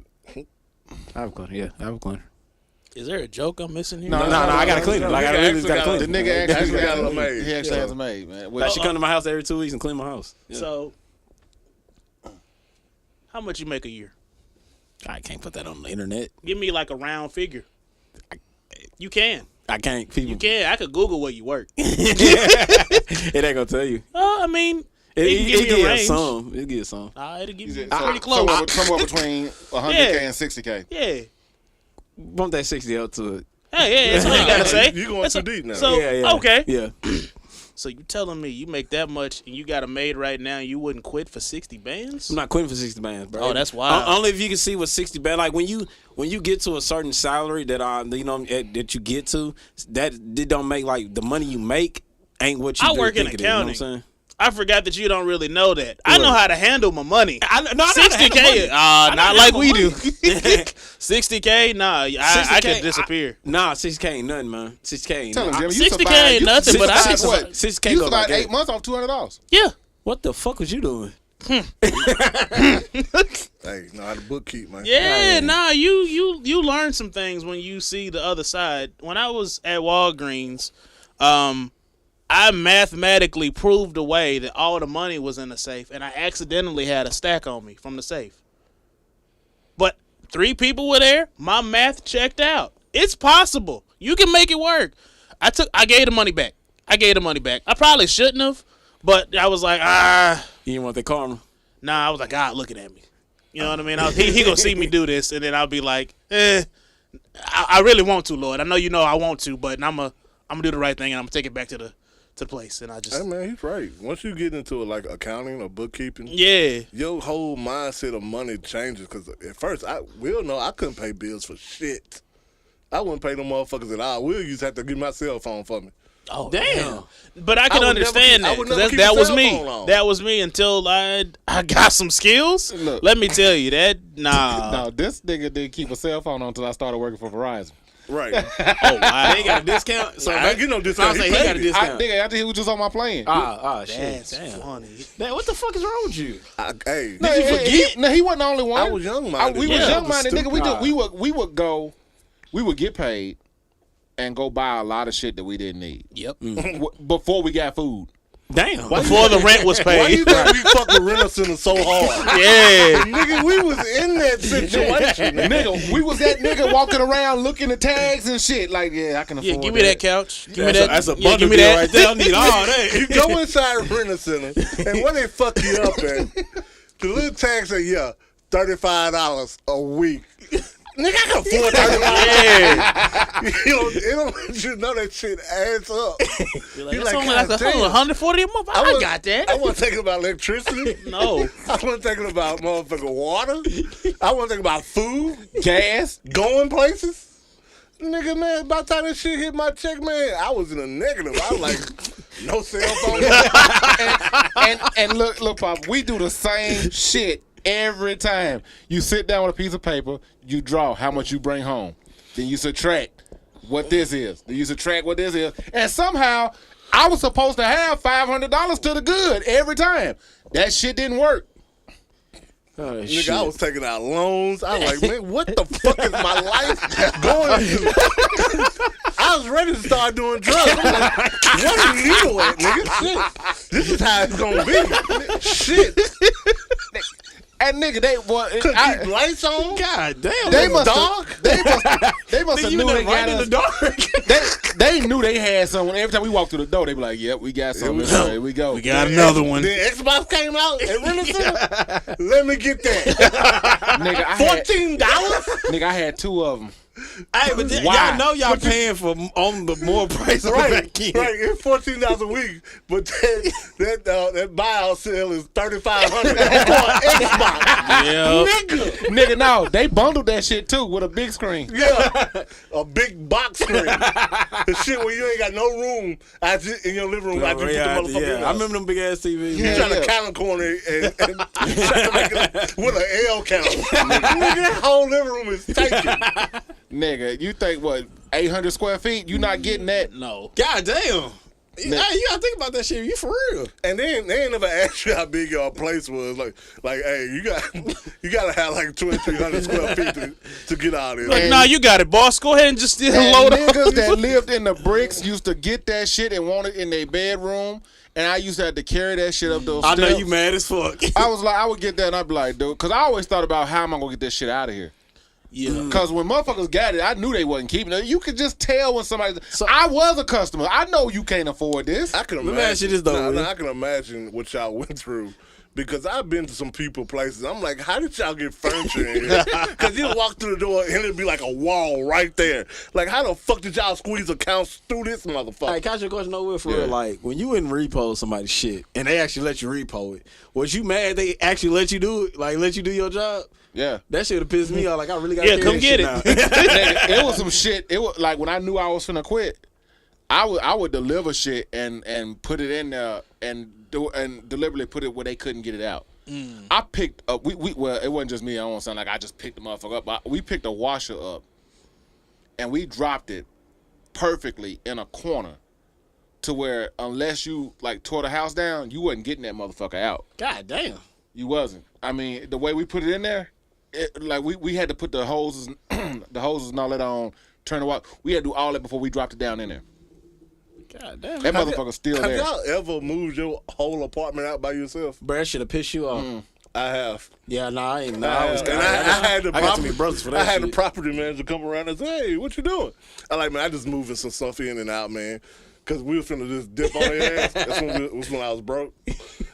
I have a cleaner. Yeah, I have a cleaner. Is there a joke I'm missing here? No, I got a cleaner. Like I really got a The cleaner. nigga actually got got a a maid. He actually has a maid, man. Like she come to my house every 2 weeks and clean my house. Yeah. So, how much you make a year? I can't put that on the internet. Give me like a round figure. You can. I can't. People. You can. I could Google where you work. It ain't gonna tell you. I mean, It can give me a gives range. some. It gives some. It'll give you So, pretty close. somewhere between 100K Yeah. and 60K. Yeah. Bump that 60 up to Hey, yeah, that's all you gotta say. You going too deep now. So okay. Yeah. So you telling me you make that much and you got a maid right now and you wouldn't quit for 60 bands? I'm not quitting for 60 bands, bro. Oh, that's wild. Only if you can see what 60 bands. Like when you get to a certain salary that that you get to, that it don't make like the money you make ain't what you. I work in think accounting. It is, you know what I'm saying? I forgot that you don't really know that. I know how to handle my money. I know how to handle 60K, money. not like we do. 60K, nah, I could disappear. Nah, 60K ain't nothing, man. 60K ain't Tell him, nothing. Jimmy, you 60K ain't nothing, but I survived could what? 60K You go survived like 8 months off $200. Yeah. What the fuck was you doing? Hey, know how to bookkeep, man. Yeah, nah, you learn some things when you see the other side. When I was at Walgreens, I mathematically proved away that all the money was in the safe, and I accidentally had a stack on me from the safe. But 3 people were there. My math checked out. It's possible. You can make it work. I gave the money back. I probably shouldn't have, but I was like, You didn't want the karma? Nah, I was like, God looking at me. You know what I mean? He gonna see me do this, and then I'll be like, I really want to, Lord. I know you know I want to, but I'm gonna do the right thing, and I'm gonna take it back to the place, and I just. Hey man, he's right. Once you get into like accounting or bookkeeping, your whole mindset of money changes. Because at first, we all know I couldn't pay bills for shit. I wouldn't pay no motherfuckers at all. We'll just have to get my cell phone for me. Oh damn! But I can understand that. That was me. That was me until I got some skills. Look. Let me tell you that. Nah. No, this nigga didn't keep a cell phone on until I started working for Verizon. Right. Oh wow. They got a discount. So I ain't get no discount. He got a discount. Nigga, he was just on my plan. Shit. That's Damn. funny. Man, what the fuck is wrong with you? Hey, No, Did you forget? No, he wasn't the only one. I was young-minded. We was Yeah. young-minded, nigga. Stupid. We would get paid and go buy a lot of shit that we didn't need. Yep. Before we got food. Damn. Before the rent was paid. Why you think we fucking Rent-A-Center so hard? Yeah. Nigga, we was in that situation. Nigga, we was that nigga walking around looking at tags and shit. Like, yeah, I can afford Yeah, give me that couch. Give me that. That's a yeah, bundle give me deal that. right there. I need all that. You go inside Rent-A-Center, and where they fuck you up at, the little tag say, $35 a week. Nigga, I can afford $35. It don't let you know that shit adds up. You're You're like, like, only like God damn. 140 a month. I got that. I wasn't thinking about electricity. No. I wasn't thinking about motherfucking water. I wasn't thinking about food, gas, going places. Nigga, man, by the time that shit hit my check, man, I was in a negative. I was like, no cell phone. and look, Pop, we do the same shit every time. You sit down with a piece of paper, you draw how much you bring home. Then you subtract what this is. Then you subtract what this is. And somehow, I was supposed to have $500 to the good every time. That shit didn't work. Oh, Nigga, shit. I was taking out loans. I was like, man, what the fuck is my life going to? I was ready to start doing drugs. I'm like, what a needle at, nigga? Shit. This is how it's going to be. Shit. And nigga, Couldn't keep lights on. God damn. They was must dark. They must have knew they got in us. the dark. They knew they had someone. Every time we walked through the door, they be like, "Yep, we got something. Here we go. We got another one. The Xbox came out at Rent-A-Center. Let me get that. Nigga, $14? Nigga, I had 2 of them. Hey, but Why? y'all know y'all paying for on the more price on the Right, back end. right. It's $14 a week, but that buyout sale is $3,500 for an Xbox. Yeah. Nigga, No, they bundled that shit too with a big screen. yeah, a big box screen. The shit where you ain't got no room in your living room. After you put the motherfucker in. I remember them big ass TVs. You trying to count a corner and trying to make it with an L count. Nigga, that whole living room is taken. Nigga, you think what? 800 square feet? You not getting that? No. God damn. Hey, you gotta think about that shit. You for real? And then they ain't never asked you how big your place was. Like, hey, you gotta have like 200-300 square feet to get out of here. Like, nah, you got it, boss. Go ahead and just load up. Niggas that lived in the bricks used to get that shit and want it in their bedroom. And I used to have to carry that shit up those I steps. know you mad as fuck. I was like, I would get that and I'd be like, dude, because I always thought about how am I gonna get this shit out of here. Yeah. Because when motherfuckers got it, I knew they wasn't keeping it. You could just tell when somebody. I was a customer. I know you can't afford this. I can Let me ask you this, though, Will. I can imagine what y'all went through. Because I've been to some people places. I'm like, how did y'all get furniture in here? Because you'll walk through the door and it'd be like a wall right there. Like, how the fuck did y'all squeeze accounts through this motherfucker? Hey, can I ask you a question over for real? Like, when you in repo somebody's shit and they actually let you repo it, was you mad they actually let you do it? Like, let you do your job? Yeah. That shit have pissed me off. Like, I really got to come get it. Nigga, it was some shit. It was like when I knew I was finna quit, I would deliver shit and put it in there and deliberately put it where they couldn't get it out. I picked up. Well, it wasn't just me. I don't want to sound like I just picked the motherfucker up. But we picked a washer up, and we dropped it perfectly in a corner, to where unless you like tore the house down, you wasn't getting that motherfucker out. God damn. You wasn't. I mean, the way we put it in there, like we had to put the hoses, and all that on, turn the water. We had to do all that before we dropped it down in there. God damn. That motherfucker's still there. Have y'all ever moved your whole apartment out by yourself? Bro, that should have pissed you off. I have. Yeah, I ain't. I had the got too many brothers for that I had shit. the property manager come around and say, "Hey, what you doing?" I like, man, I just moving some stuff in and out, man, because we was finna just dip on their ass. That's when I was broke.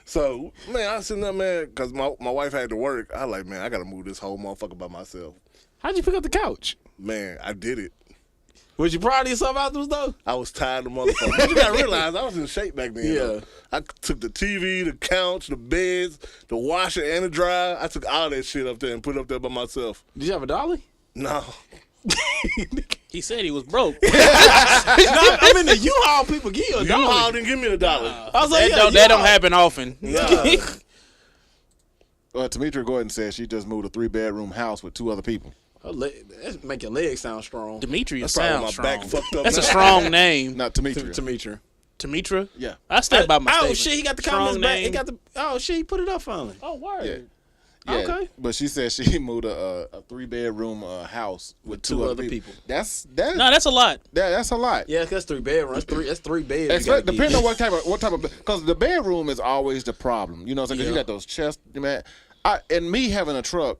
So, man, I was sitting there, man, because my wife had to work. I like, man, I gotta move this whole motherfucker by myself. How'd you pick up the couch? Man, I did it. Was you proud of yourself afterwards, though? I was tired of motherfuckers. But you gotta realize I was in shape back then. Yeah. Though. I took the TV, the couch, the beds, the washer, and the dryer. I took all that shit up there and put it up there by myself. Did you have a dolly? No. He said he was broke. I'm in the U-Haul. People give you a dolly. U-Haul didn't give me a dollar. I was like, that don't happen often. Well, Demetria Gordon said she just moved a 3-bedroom house with 2 other people. That make your legs sound strong. Demetria That's probably sounds my strong. back fucked up That's a now. strong name. Not Demetria. Demetria. Demetria? Yeah. I stand by my Oh statement. shit, he got the Strong comments back. He name. got the. Oh shit, he put it up finally. Oh, word. Yeah. Yeah, Okay. but she said she moved a 3-bedroom house with 2 other people. That's No, that's a lot. that's a lot. Yeah, that's 3 bedrooms. That's three beds. you gotta Depending get. on what type of because the bedroom is always the problem. You know what I'm saying? 'Cause you got those chests, man. And me having a truck,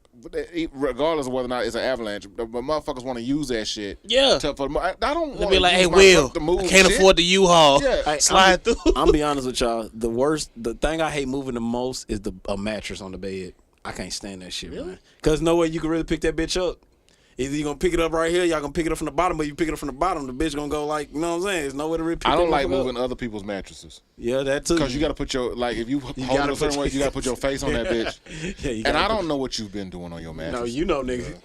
regardless of whether or not it's an Avalanche, but motherfuckers want to use that shit. Yeah. I don't They'll want be to like, use hey, my Will, truck to move I can't shit. afford the U-Haul. Yeah. Hey, Slide through. I'm be honest with y'all. The thing I hate moving the most is a mattress on the bed. I can't stand that shit, man. Cause no way you can really pick that bitch up. Either you gonna pick it up right here, y'all gonna pick it up from the bottom, but you pick it up from the bottom, the bitch gonna go like, you know what I'm saying? There's no way to really pick I don't that like motherfucker moving up. other people's mattresses. Yeah, that too. Because you got to put your, like, if you hold it a certain way, you got to put your face on that bitch. Yeah, you And I gotta don't know what you've been doing on your mattress. No, you know, nigga.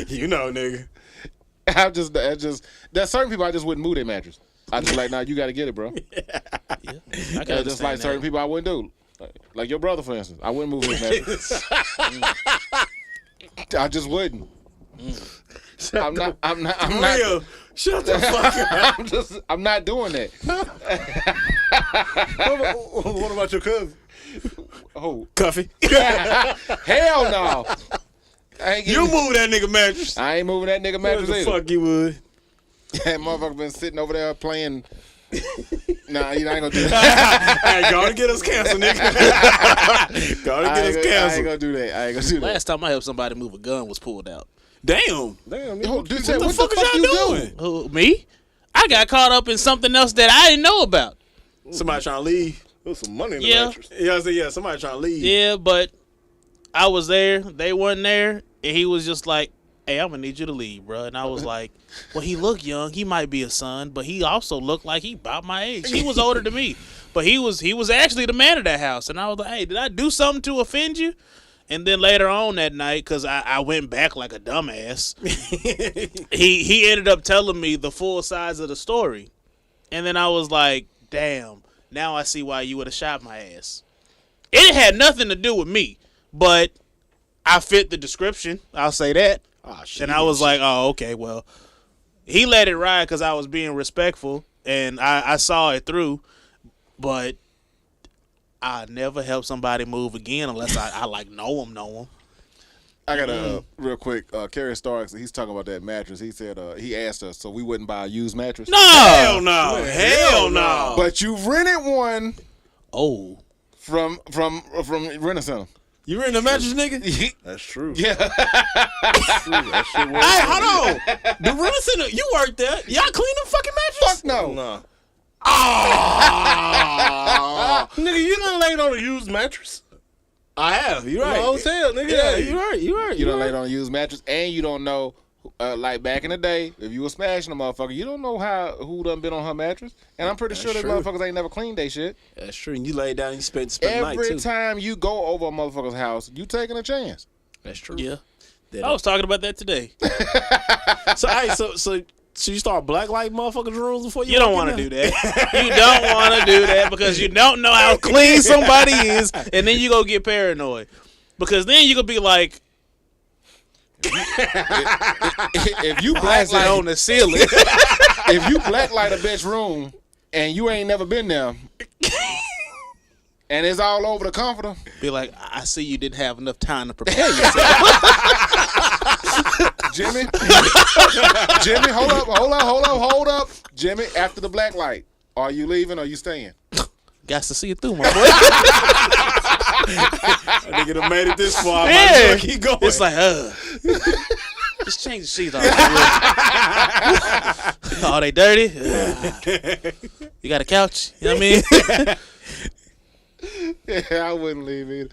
You know, nigga. There's certain people I just wouldn't move their mattress. I just like, nah, you got to get it, bro. I can Just like understand certain that. people I wouldn't do. Like your brother, for instance. I wouldn't move his mattress. I just wouldn't. I'm not. Real. Shut the fuck up. I'm not doing that. What about your cousin? Oh, Cuffy. hell no. You move that nigga mattress. I ain't moving that nigga What mattress the either. fuck you would? That motherfucker been sitting over there playing. Nah, you ain't gonna do that. Hey, go and get us canceled, nigga. Go and get us I ain't canceled. gonna do that. I ain't gonna do that. Last time I helped somebody move a gun was pulled out. Damn. Yo, dude, What the fuck is y'all doing? Who, me? I got caught up in something else that I didn't know about. Somebody trying to leave. There was some money in the Yeah. mattress. Yeah, I said, yeah, somebody trying to leave. Yeah, but I was there. They wasn't there. And he was just like, hey, I'm going to need you to leave, bro. And I was like, well, he looked young. He might be a son, but he also looked like he about my age. He was older than me. But he was actually the man of that house. And I was like, hey, did I do something to offend you? And then later on that night, because I went back like a dumbass, he ended up telling me the full size of the story. And then I was like, damn, now I see why you would have shot my ass. It had nothing to do with me, but I fit the description. I'll say that. Oh, shit. And I was like, oh, okay, well, he let it ride because I was being respectful, and I saw it through, but I never help somebody move again unless I like know them. I got a real quick. Kerry Starks, he's talking about that mattress. He said he asked us, so we wouldn't buy a used mattress. No, Hell no. Hell no. But you rented one Oh, from Rent-A-Center. You renting a mattress, nigga? That's true. Yeah. That's true. That shit works. Hey, hold on. The Rent Center, you work there. Y'all clean them fucking mattress? Fuck no. Nah. Oh. Nigga, you done laid on a used mattress? I have. You right. In a hotel, nigga. Yeah, you right. You right. You done laid on a used mattress, and you don't know, like back in the day, if you was smashing a motherfucker, you don't know who done been on her mattress. And I'm pretty sure that motherfuckers ain't never cleaned they shit. That's true. And you lay down and you spend the night too. Every time you go over a motherfucker's house, you taking a chance. That's true. Yeah. I was talking about that today. So you start blacklight motherfuckers' rooms before you. You don't want to do that. You don't want to do that because you don't know how clean somebody is, and then you go get paranoid because then you gonna be like, if you blacklight blacklight on the ceiling, if you blacklight a bitch room and you ain't never been there, and it's all over the comforter, be like, I see you didn't have enough time to prepare yourself. Jimmy, hold up. Jimmy, after the black light, are you leaving or you staying? Got to see it through, my boy. That nigga done made it this far. Yeah. Keep going. It's like, just change the sheets off. Oh, they dirty? You got a couch? You know what I mean? Yeah, I wouldn't leave either.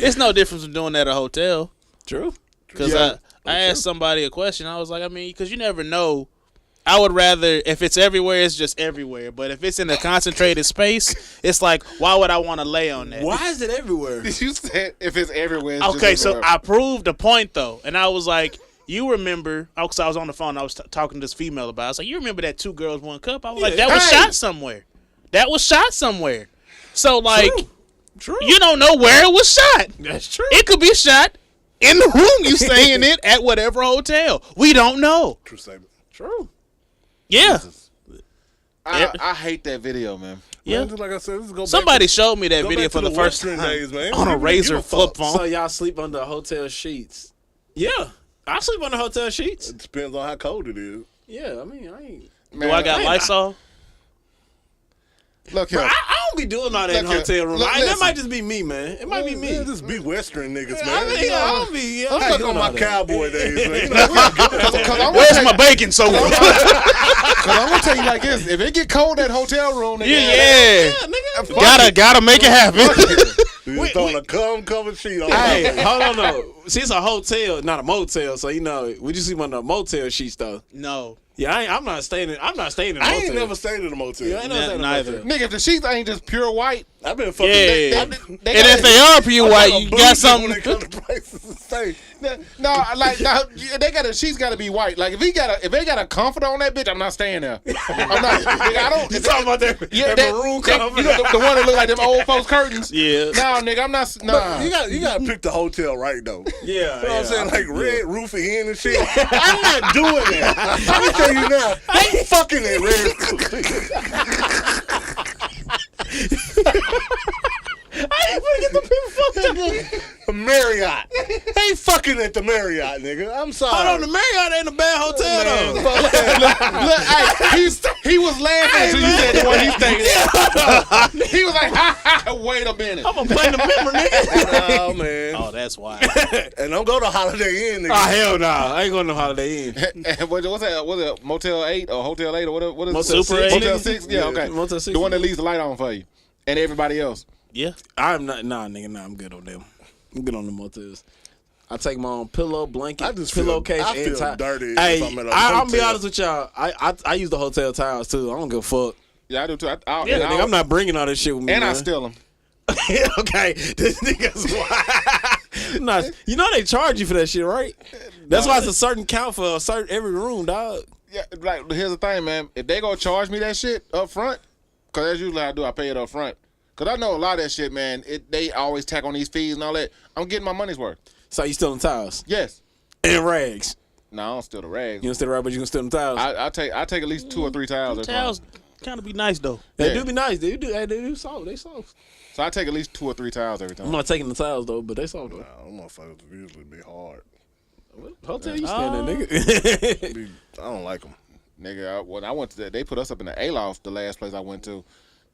It's no difference from doing that at a hotel. True. Because I asked somebody a question. I was like, I mean, because you never know. I would rather, if it's everywhere, it's just everywhere. But if it's in a concentrated space, it's like, why would I want to lay on that? Why is it everywhere? You said if it's everywhere, it's Okay, just so everywhere. I proved the point, though. And I was like, you remember, because I was on the phone, I was talking to this female about it. I was like, you remember that 2 Girls, 1 Cup? I was like, that was shot somewhere. That was shot somewhere. So, like, True. you don't know where it was shot. That's true. It could be shot in the room you staying in at whatever hotel. We don't know. True statement. True. Yeah. I hate that video, man. Yeah. Man, just like I said, let's go Somebody back showed me that go video back for to the first Western time days, man. on a People Razor give a flip fuck. phone. So y'all sleep under hotel sheets? Yeah. I sleep under hotel sheets. It depends on how cold it is. Yeah, I mean, I ain't. Do I got Lysol? Look here. I don't be doing all that in Look here. hotel room. Look, That listen. might just be me, man. It might be me. Man, just be Western niggas, man. I mean, I don't be. I'm I stuck ain't on doing my all that. cowboy days, man. You know, we don't give a fuck. Where's my baking soda? Because I'm going to tell you like this. If it get cold at hotel room, Yeah, Yeah, nigga. gotta make it happen. You just throwing a covered sheet on. Hey, hold on, though. See, it's a hotel, not a motel, so you know we just sleep under motel sheets, though. No, Yeah, I'm not staying in. I'm not staying in. A I motel. ain't never stayed in a motel. Yeah, I ain't never stayed in a neither. motel. nigga, if the sheets ain't just pure white, I've been fucking. Yeah. they And gotta- if they are pure white, you got When something. it comes to prices, the same. no, they got sheets got to be white. Like if they got a comforter on that bitch, I'm not staying there. I'm not. Nigga, I don't. You talking about that? Yeah, that maroon comforter? you know, the one that look like them old folks curtains. Yeah. No, nigga, I'm not. Nah. You gotta pick the hotel right though. Yeah, You know what I'm saying? Like yeah. red roofing in and shit. I'm not doing that. Let me tell you now. I ain't fucking that red. I ain't gonna get the people fucked up. Marriott. Ain't fucking at the Marriott, nigga. I'm sorry. Hold on, the Marriott ain't a bad hotel Man, though. fuck that. Look, hey, he was laughing until you said the one he stayed at. He was like, wait a minute. I'm gonna play the member, nigga. Oh man. Oh, that's why. And don't go to Holiday Inn, nigga. Oh hell no, I ain't going to Holiday Inn. What's that? What's it? Motel 8 or Hotel 8 or whatever? What is Motel it? Super 8? Motel 6? Yeah, okay. Motel 6. The one that leaves the light on for you. And everybody else. Yeah. I'm not. Nah, nigga, nah. I'm good on them. I'm good on the motels. I take my own pillow, blanket, I just feel- pillowcase, I feel and towel. dirty Hey, if I'm at a I'll be hotel. honest with y'all. I use the hotel towels too. I don't give a fuck. Yeah, I do too. Yeah, nigga, I'm not bringing all this shit with me. And I man. steal them. Okay, this nigga's wild. Nah, you know they charge you for that shit, right? That's why it's a certain count for a certain every room, dog. Yeah, like, here's the thing, man. If they gonna charge me that shit up front, because that's usually how I do, I pay it up front. Because I know a lot of that shit, man, they always tack on these fees and all that. I'm getting my money's worth. So you stealing towels Yes. and rags? No, I don't steal the rags. You don't steal the rags, but you can steal them towels. I take at least 2 or 3 towels. every Towels time. kind of be nice though. They yeah. do be nice. They do soft. They soft. So I take at least 2 or 3 towels every I'm time. not taking the towels though, but they soft though. Nah, them motherfuckers usually be hard. Hotel, you stand there, nigga. I don't like them. Nigga, when I went to that, they put us up in the Aloft, the last place I went to,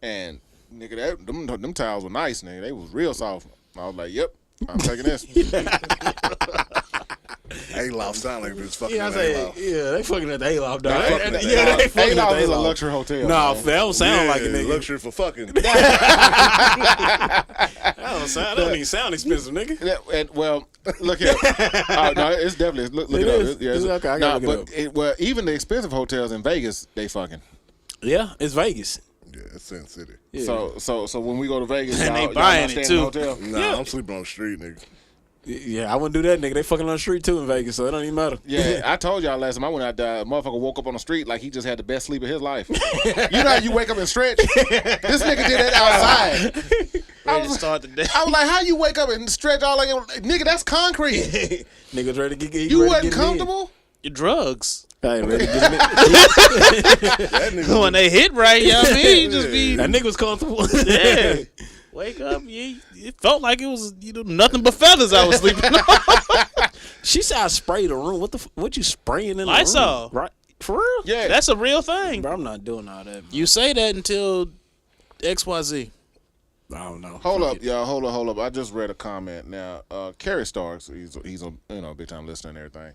and nigga, them towels were nice, nigga. They was real soft. I was like, yep, I'm taking this. Aloft sound like it's fucking Yeah, I at say, Aloft. yeah, they fucking at the Aloft, dog. They fucking at the Yeah, they Aloft. fucking at Aloft the is a Aloft. luxury hotel. Nah, man. that don't sound like it, Yeah, nigga. luxury for fucking. That don't even sound expensive, nigga. Yeah, well, look here. Oh, no, it's definitely look It it up. is. Yeah, It's okay, I gotta look it up. Well, even the expensive hotels in Vegas, they fucking. Yeah, it's Vegas. Yeah, it's Sin City. Yeah. So when we go to Vegas, And they y'all buying not it, staying in too. the hotel. Nah, I'm sleeping on the street, nigga. Yeah, I wouldn't do that, nigga. They fucking on the street too in Vegas, so it don't even matter. Yeah, I told y'all last time I went out there, a motherfucker woke up on the street like he just had the best sleep of his life. You know how you wake up and stretch? This nigga did that outside. Ready to start the day. I was like, how you wake up and stretch all like, nigga, that's concrete. Niggas ready to get You ready to wasn't get it in. comfortable? Your drugs. I ain't ready to get it in. That nigga When they hit right, you know what I mean? You just be, That nigga was comfortable. yeah. Wake up, it felt like it was nothing but feathers I was sleeping on. She said I sprayed the room. What you spraying in the Lysol. room? Right? For real? Yeah. That's a real thing. Bro, I'm not doing all that. You say that until XYZ. I don't know. Hold up, y'all. Hold up. I just read a comment. Now, Kerry Starks, he's a big time listener and everything.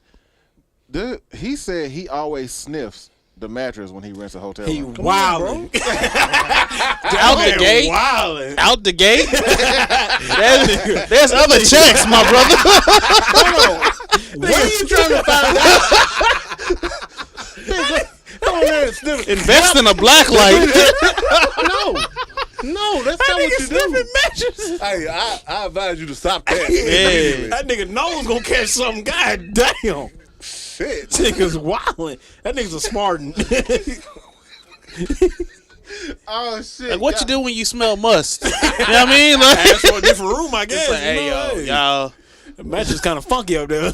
He said he always sniffs the mattress when he rents a hotel He room. wildin'. Out the gate. Wildin'. Out the gate. There's other checks, my brother. what are you trying to find out? Come on there and sniff it. Invest in a black light. No, that's not what you do. Matches. Hey, I advise you to stop that. Yeah. That nigga nose gonna catch something. God damn. Shit. Nigga's wildin'. That nigga's a smartin'. Oh shit! Like, what you do when you smell must? You know what I mean? Like, Ask for a different room, I guess. it's like, you hey, know, yo, y'all. The match is kind of funky up there.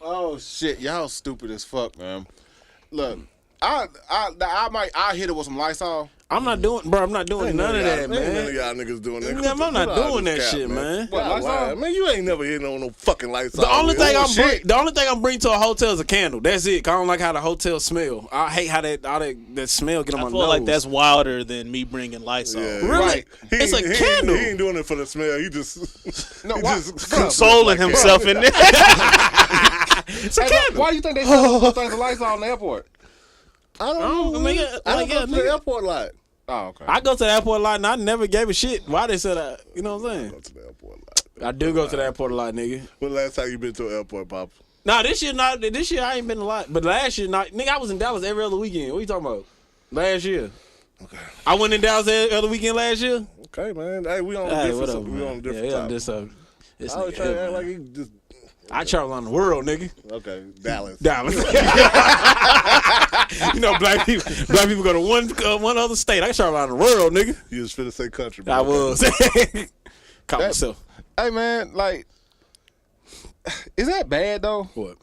Oh shit! Y'all stupid as fuck, man. Look, I hit it with some Lysol. I'm not doing none of that, Ain't none of man. y'all niggas doing that. I'm not doing that shit, man. What, Stop Lysol? lying. Man, you ain't never hitting on no fucking lights. The only thing shit. I'm bringing to a hotel is a candle. That's it. 'Cause I don't like how the hotel smell. I hate how that smell get on I my feel nose. like that's wilder than me bringing Lysol. Yeah. Really? Right. It's a candle. He ain't doing it for the smell. He just No, he why- just Consoling himself in there. It's a Hey, candle. why do you think they sell those things of Lysol in the airport? I don't Oh, know. I mean, yeah, I like, don't go yeah, to the nigga. airport lot. Oh, okay. I go to the airport a lot and I never gave a shit why they said that. You know what I'm saying? Go to the airport lot. I do go to the airport a lot, nigga. When the last time you been to an airport, Pop? Nah, this year I ain't been a lot. But last year, nigga, I was in Dallas every other weekend. What you talking about? Last year. Okay. I went in Dallas every other weekend last year. Okay, man. Hey, we on a Hey, different. what up, We man? on a different yeah, topic. This I was nigga trying to here, act man. like he just I travel around the world, nigga. okay. Dallas. Dallas. You know, black people go to one other state. I travel around the world, nigga. You just finna say country. Bro. I was. Caught myself. Hey man, like, is that bad though? What?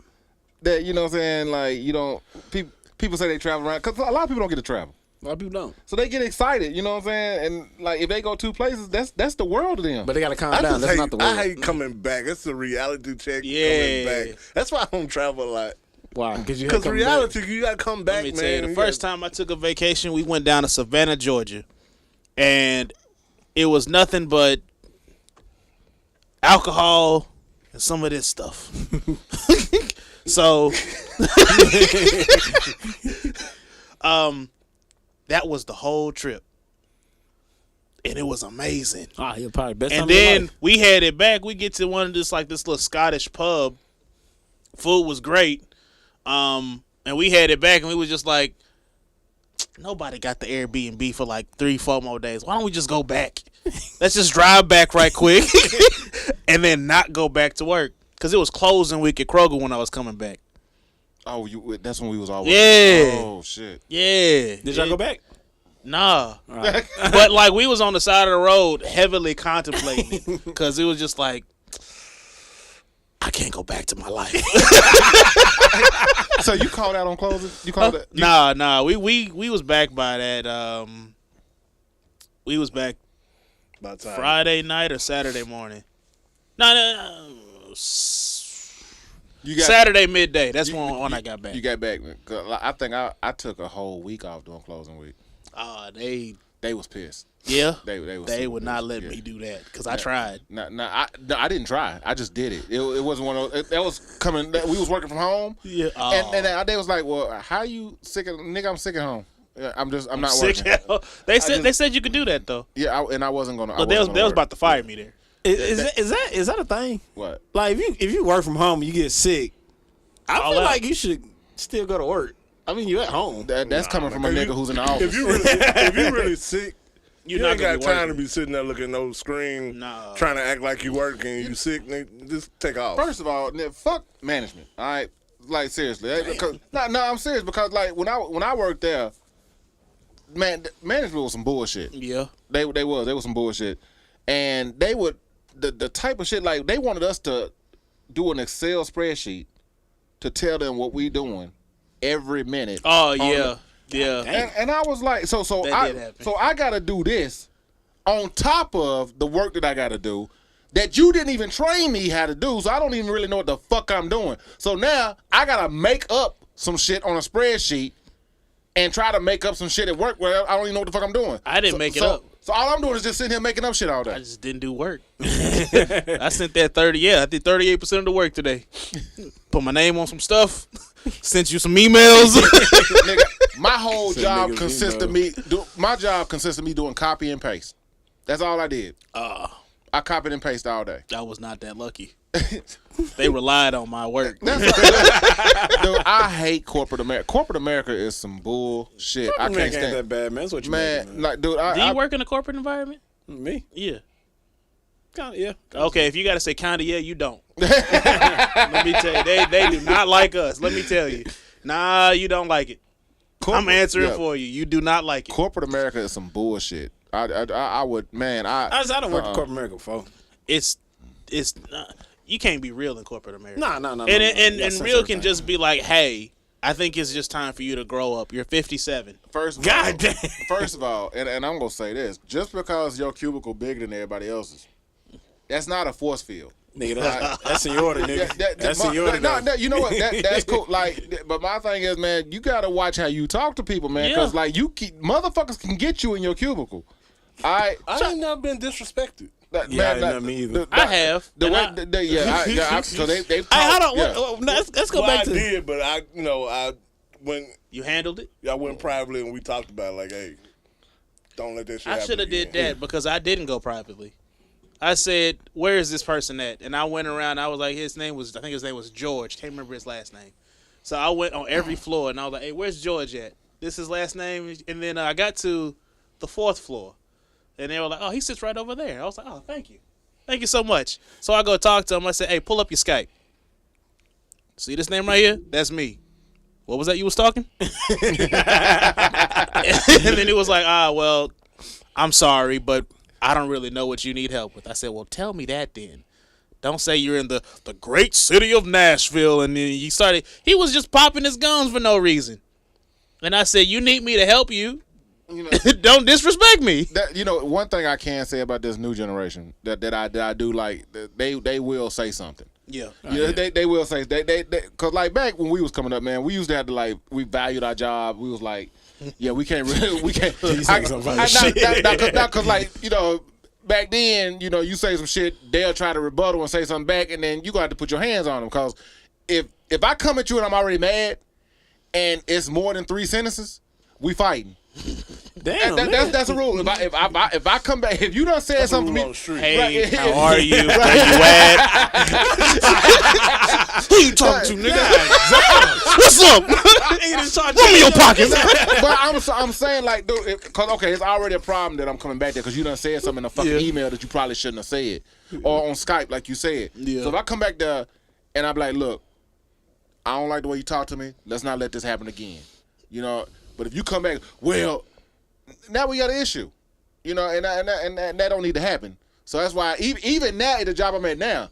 That you know what I'm saying? Like, you don't people say they travel around because a lot of people don't get to travel. A lot of people don't. So they get excited, you know what I'm saying? And like if they go two places, that's the world to them. But they gotta calm I down. just That's hate, not the word. I hate coming back. It's a reality check Yeah. coming back. That's why I don't travel a lot. Why? Because reality, you gotta come back, Let me man. tell you, the You first time I took a vacation, we went down to Savannah, Georgia, and it was nothing but alcohol and some of this stuff. So, that was the whole trip, and it was amazing. Ah, you're probably best. And time of your then life. we headed back. We get to one of this little Scottish pub. Food was great. And we headed back and we was just like, nobody got the Airbnb for like 3-4 more days. Why don't we just go back? Let's just drive back right quick and then not go back to work. Because it was closing week at Kroger when I was coming back. Oh, that's when we was all Yeah. Oh shit. Yeah. Did y'all go back? Nah. But like we was on the side of the road heavily contemplating it. Because it was just like, I can't go back to my life. So you called out on closing? You called it? Nah. We was back by that. We was back By the time. Friday night or Saturday morning. No. You got Saturday midday. That's when I got back. You got back. Man. 'Cause I think I took a whole week off during closing week. They They was pissed. Yeah, They would not let me do that because I tried. No, I didn't try. I just did it. It wasn't one of those. That was coming. We was working from home. Yeah. And they was like, "Well, how you sick? Nigga, I'm sick at home. I'm not sick working." at home. They said you could do that though. Yeah, I wasn't gonna. But they was about to fire me there. Is that a thing? What? Like if you work from home, and you get sick. I All feel out. like you should still go to work. I mean, you at home. That's coming from a nigga who's in the office. If you really sick, you not ain't gonna got be time working. to be sitting there looking at no screen, No. trying to act like you working and you sick. Nigga, just take off. First of all, fuck management. All right, like seriously. No, I'm serious because like when I worked there, man, management was some bullshit. Yeah. They was some bullshit, and they would the type of shit like they wanted us to do an Excel spreadsheet to tell them what we doing every minute. Oh yeah. Yeah. And I was like, so That did happen. I gotta do this on top of the work that I gotta do that you didn't even train me how to do, so I don't even really know what the fuck I'm doing. So now I gotta make up some shit on a spreadsheet and try to make up some shit at work where I don't even know what the fuck I'm doing. I didn't make it up. So all I'm doing is just sitting here making up shit all I day. just didn't do work. I sent that 30. Yeah, I did 38% of the work today. Put my name on some stuff. Sent you some emails. Nigga, my whole Send job niggas consists of me. My job consists of me doing copy and paste. That's all I did. I copied and pasted all day. I was not that lucky. They relied on my work. Dude, I hate corporate America. Corporate America is some bullshit. I can't Ain't stand. that bad, man. That's what you Man, making, like, dude, Do you work in a corporate environment? Me? Yeah. Kinda, yeah. Okay, if you got to say kinda, yeah, you don't. Let me tell you, they do not like us. Let me tell you. Nah, you don't like it. I'm answering for you. You do not like it. Corporate America is some bullshit. I would, man. I don't work in corporate America before. It's you can't be real in corporate America. No. And real can just be like, hey, I think it's just time for you to grow up. You're 57. First of all, and I'm gonna say this: just because your cubicle bigger than everybody else's, that's not a force field. Nigga, that's seniority, nigga. That's seniority. No, you know what? That's cool. Like, but my thing is, man, you gotta watch how you talk to people, man, because like motherfuckers can get you in your cubicle. I ain't never been disrespected. Me either. I have. So they Hey, hold on. Let's go back to. I did, but when you handled it, I went privately and we talked about it, like, hey, don't let that shit happen. I should have did that because I didn't go privately. I said, where is this person at? And I went around. I was like, I think his name was George. Can't remember his last name. So I went on every floor and I was like, hey, where's George at? This is his last name. And then I got to the 4th floor. And they were like, oh, he sits right over there. I was like, oh, thank you. Thank you so much. So I go talk to him. I said, hey, pull up your Skype. See this name right here? That's me. What was that you was talking? And then he was like, well, I'm sorry, but I don't really know what you need help with. I said, well, tell me that then. Don't say you're in the great city of Nashville. And then he was just popping his gums for no reason. And I said, you need me to help you. Don't disrespect me. One thing I can say about this new generation that I do like, they will say something. Yeah. They will say because like back when we was coming up, man, we used to have to we valued our job. We was like, yeah, we can't because back then, you say some shit, they'll try to rebuttal and say something back, and then you gonna have to put your hands on them because if I come at you and I'm already mad and it's more than 3 sentences, we fighting. Damn, that's a rule. If I come back, if you done said something to me, hey, how are you? Where you at? Who you talking to, nigga? What's up? Put me in your pockets. But I'm saying like, dude, because it's already a problem that I'm coming back there because you done said something in a fucking email that you probably shouldn't have said, or on Skype like you said. Yeah. So if I come back there and I'm like, look, I don't like the way you talk to me. Let's not let this happen again. But if you come back, well, now we got an issue, and that don't need to happen. So that's why even now at the job I'm at now,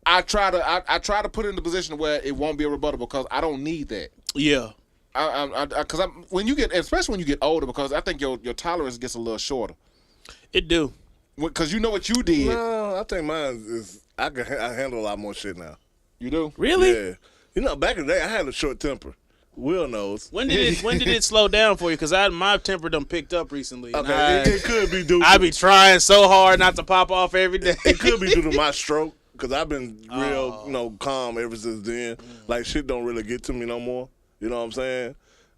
I try to put it in the position where it won't be a rebuttal because I don't need that. Yeah. Because especially when you get older, because I think your tolerance gets a little shorter. It do. Because you know what you did. No, I think mine is I handle a lot more shit now. You do? Really? Yeah. Back in the day, I had a short temper. Will knows. When did it slow down for you? Because my temper done picked up recently. Okay, it could be due. I be trying so hard not to pop off every day. It could be due to my stroke because I've been real, calm ever since then. Like shit don't really get to me no more. You know what I'm saying?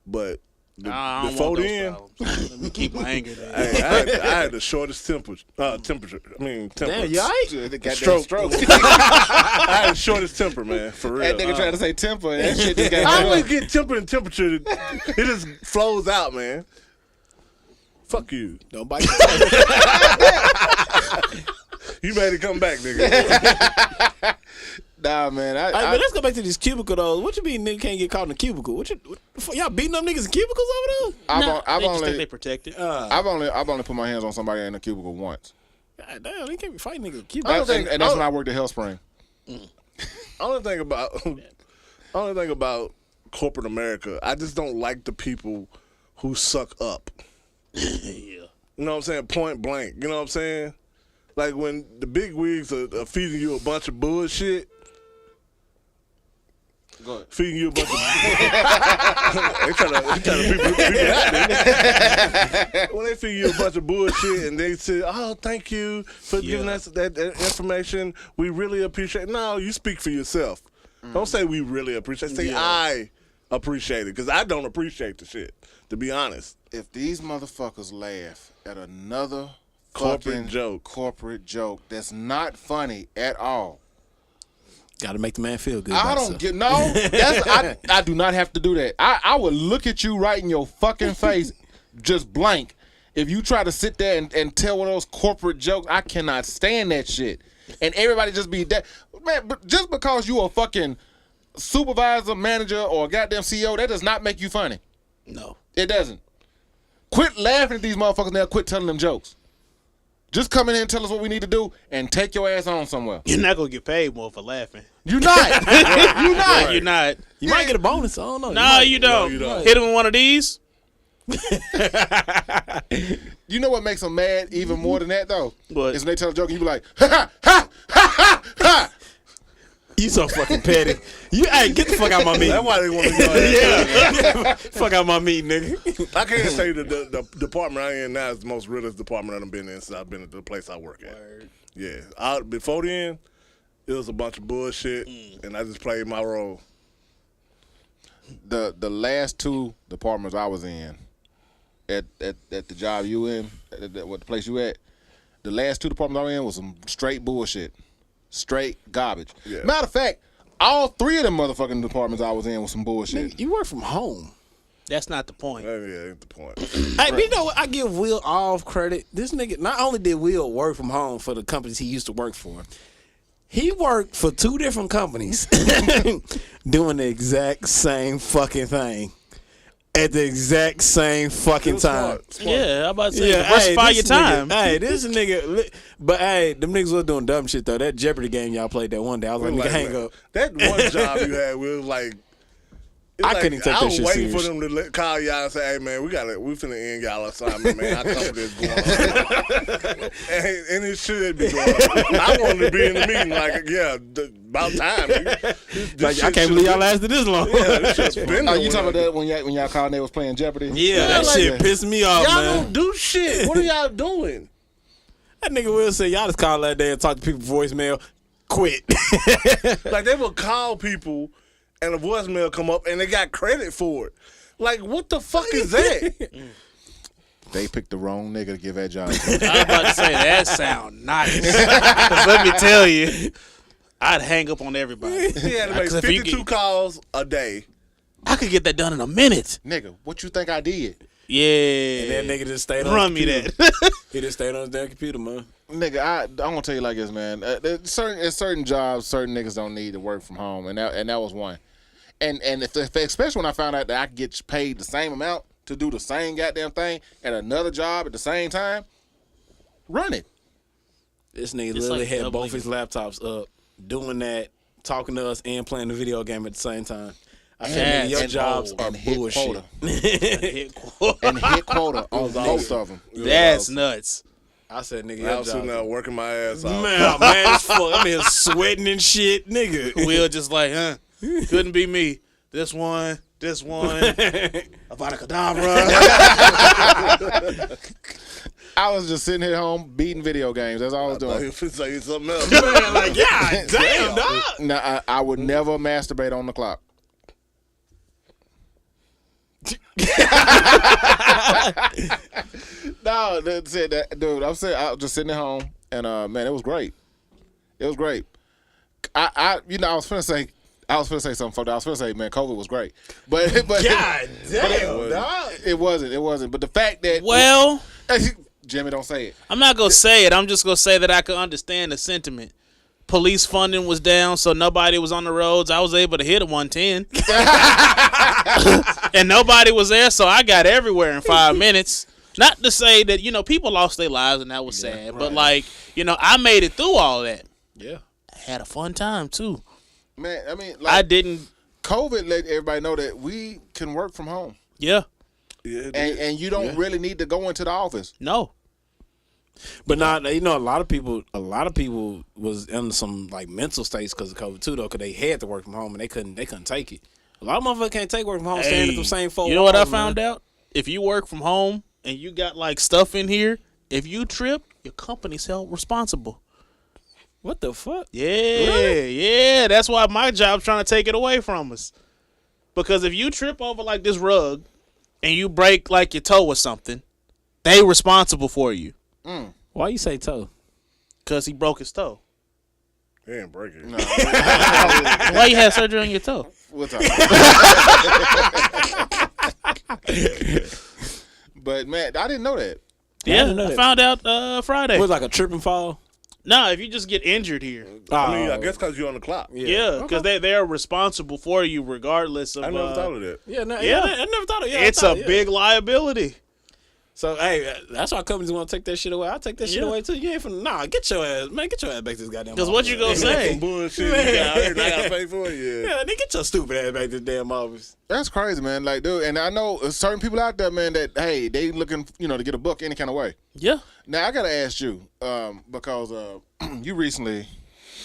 But before then, let me keep my anger down. I had the shortest temperature. Damn, you all right? Stroke. I had the shortest temper, man. For real. That nigga trying to say temper. That shit just got. I always get temper and temperature. It just flows out, man. Fuck you. Don't bite. You made it come back, nigga. Nah, man. But let's go back to these cubicle though. What you mean nigga can't get caught in a cubicle? What y'all beating up niggas in cubicles over there? They just think they protected. I've only put my hands on somebody in a cubicle once. God damn, they can't be fighting niggas in cubicles. And that's when I worked at Hellspring. Only thing about corporate America, I just don't like the people who suck up. Yeah. You know what I'm saying? Point blank. You know what I'm saying? Like when the big wigs are feeding you a bunch of bullshit. Go ahead. Feeding you a bunch of they trying to people out there. When they feed you a bunch of bullshit and they say, "Oh, thank you for giving us that information. We really appreciate it." No, you speak for yourself. Don't say we really appreciate it. Say I appreciate it. Because I don't appreciate the shit, to be honest. If these motherfuckers laugh at another Corporate joke that's not funny at all, Got to make the man feel good. I don't get I do not have to do that. I would look at you right in your fucking face, just blank, if you try to sit there and tell one of those corporate jokes. I cannot stand that shit. And everybody just be that man. But just because you a fucking supervisor, manager, or a goddamn CEO, that does not make you funny. No, it doesn't. Quit laughing at these motherfuckers now. Quit telling them jokes. Just come in here and tell us what we need to do and take your ass on somewhere. You're not gonna get paid more for laughing. You're not. You're not. You're not. You might get a bonus. I don't know. No, you don't. Hit him with one of these. You know what makes them mad even more than that though? What? Is when they tell a joke and you be like, ha ha ha ha ha ha. You so fucking petty. Hey, get the fuck out of my meeting. That's why they want to go. Yeah. Fuck out my meeting, nigga. I can't say the department I'm in now is the most realest department I've been in since I've been at the place I work at. Yeah. Before then, it was a bunch of bullshit, and I just played my role. The last two departments I was in, at the job you in, what the place you at, the last two departments I was in was some straight bullshit. Straight garbage. Yeah. Matter of fact, all three of them motherfucking departments I was in was some bullshit. Nigga, you work from home. That's not the point. Yeah, ain't the point. Hey, but you know what? I give Will all credit. This nigga, not only did Will work from home for the companies he used to work for, he worked for two different companies doing the exact same fucking thing at the exact same fucking time. Smart. Yeah, I'm about to say, diversify your time. This nigga, but hey, them niggas was doing dumb shit though. That Jeopardy game y'all played that one day, I was like, nigga, hang up. That one job you had, we was like, couldn't take that shit serious. I was waiting for them to we y'all and say, hey man, we finna end y'all assignment, man. How come this going on? and it should be going on. I wanted to be in the meeting, about time. Like, I can't believe y'all lasted this long. Yeah, this shit's been you talking about that when y'all called and they was playing Jeopardy? Yeah, that shit pissed me off, y'all man. Y'all don't do shit. What are y'all doing? That nigga Will say, y'all just called that day and talked to people voicemail. Quit. Like, they would call people and a voicemail come up and they got credit for it. Like, what the fuck is that? They picked the wrong nigga to give that job. I was about to say, that sound nice. 'Cause let me tell you, I'd hang up on everybody. He had to make 52 calls a day. I could get that done in a minute. Nigga, what you think I did? Yeah. And that nigga just stayed on Run his me computer. that. He just stayed on his damn computer, man. Nigga, I'm gonna tell you like this, man. There's certain jobs, certain niggas don't need to work from home, and that was one. And if especially when I found out that I could get paid the same amount to do the same goddamn thing at another job at the same time, run it. This nigga literally had both his laptops up, doing that, talking to us, and playing the video game at the same time. I said, nigga, your jobs are bullshit. And hit quota on both of them. That's nuts. I said, nigga, I was sitting there working my ass off. Man, as fuck. I'm here sweating and shit, nigga. Will just like, couldn't be me. This one, this one, Avada Kedavra. I was just sitting here home beating video games. That's all I was doing. If it's like something else. Man, like, yeah, damn, dog. No, I would never masturbate on the clock. No, that's it, dude. I was just sitting at home, and man, it was great. It was great. I was finna say something. Folks. I was finna say, man, COVID was great, but God damn, dog. it wasn't. But the fact that Jimmy, don't say it. I'm not gonna say it. I'm just gonna say that I could understand the sentiment. Police funding was down, so nobody was on the roads. I was able to hit a 110, and nobody was there, so I got everywhere in 5 minutes. Not to say that people lost their lives and that was sad, but I made it through all that. Yeah, I had a fun time too. Man, I mean, I didn't. COVID let everybody know that we can work from home. Yeah. And you don't really need to go into the office. No. But now, a lot of people was in some like mental states because of COVID too, though, because they had to work from home and they couldn't take it. A lot of motherfuckers can't take work from home, staying at the same four walls. You know what I found out? If you work from home and you got like stuff in here, if you trip, your company's held responsible. What the fuck? Yeah, Really? yeah. That's why my job's trying to take it away from us. Because if you trip over like this rug and you break like your toe or something, they responsible for you. Why you say toe? Because he broke his toe. He didn't break it. No. Why you had surgery on your toe? What's up? But man, I didn't know that. Yeah, I found out Friday. It was like a trip and fall. No, if you just get injured here. I mean, I guess because you're on the clock. Yeah, because they're responsible for you regardless of. I never thought of that. Yeah, I never thought of it. It's a big liability. So hey, that's why companies want to take that shit away. I'll take that shit away too. You ain't finna get your ass back to this goddamn. Because what you gonna say? Some bullshit you got here and I gotta pay for it. Yeah, nigga, get your stupid ass back to this damn office. That's crazy, man. Like, dude, and I know certain people out there, man, that hey, they looking, to get a buck any kind of way. Yeah. Now I gotta ask you, because you recently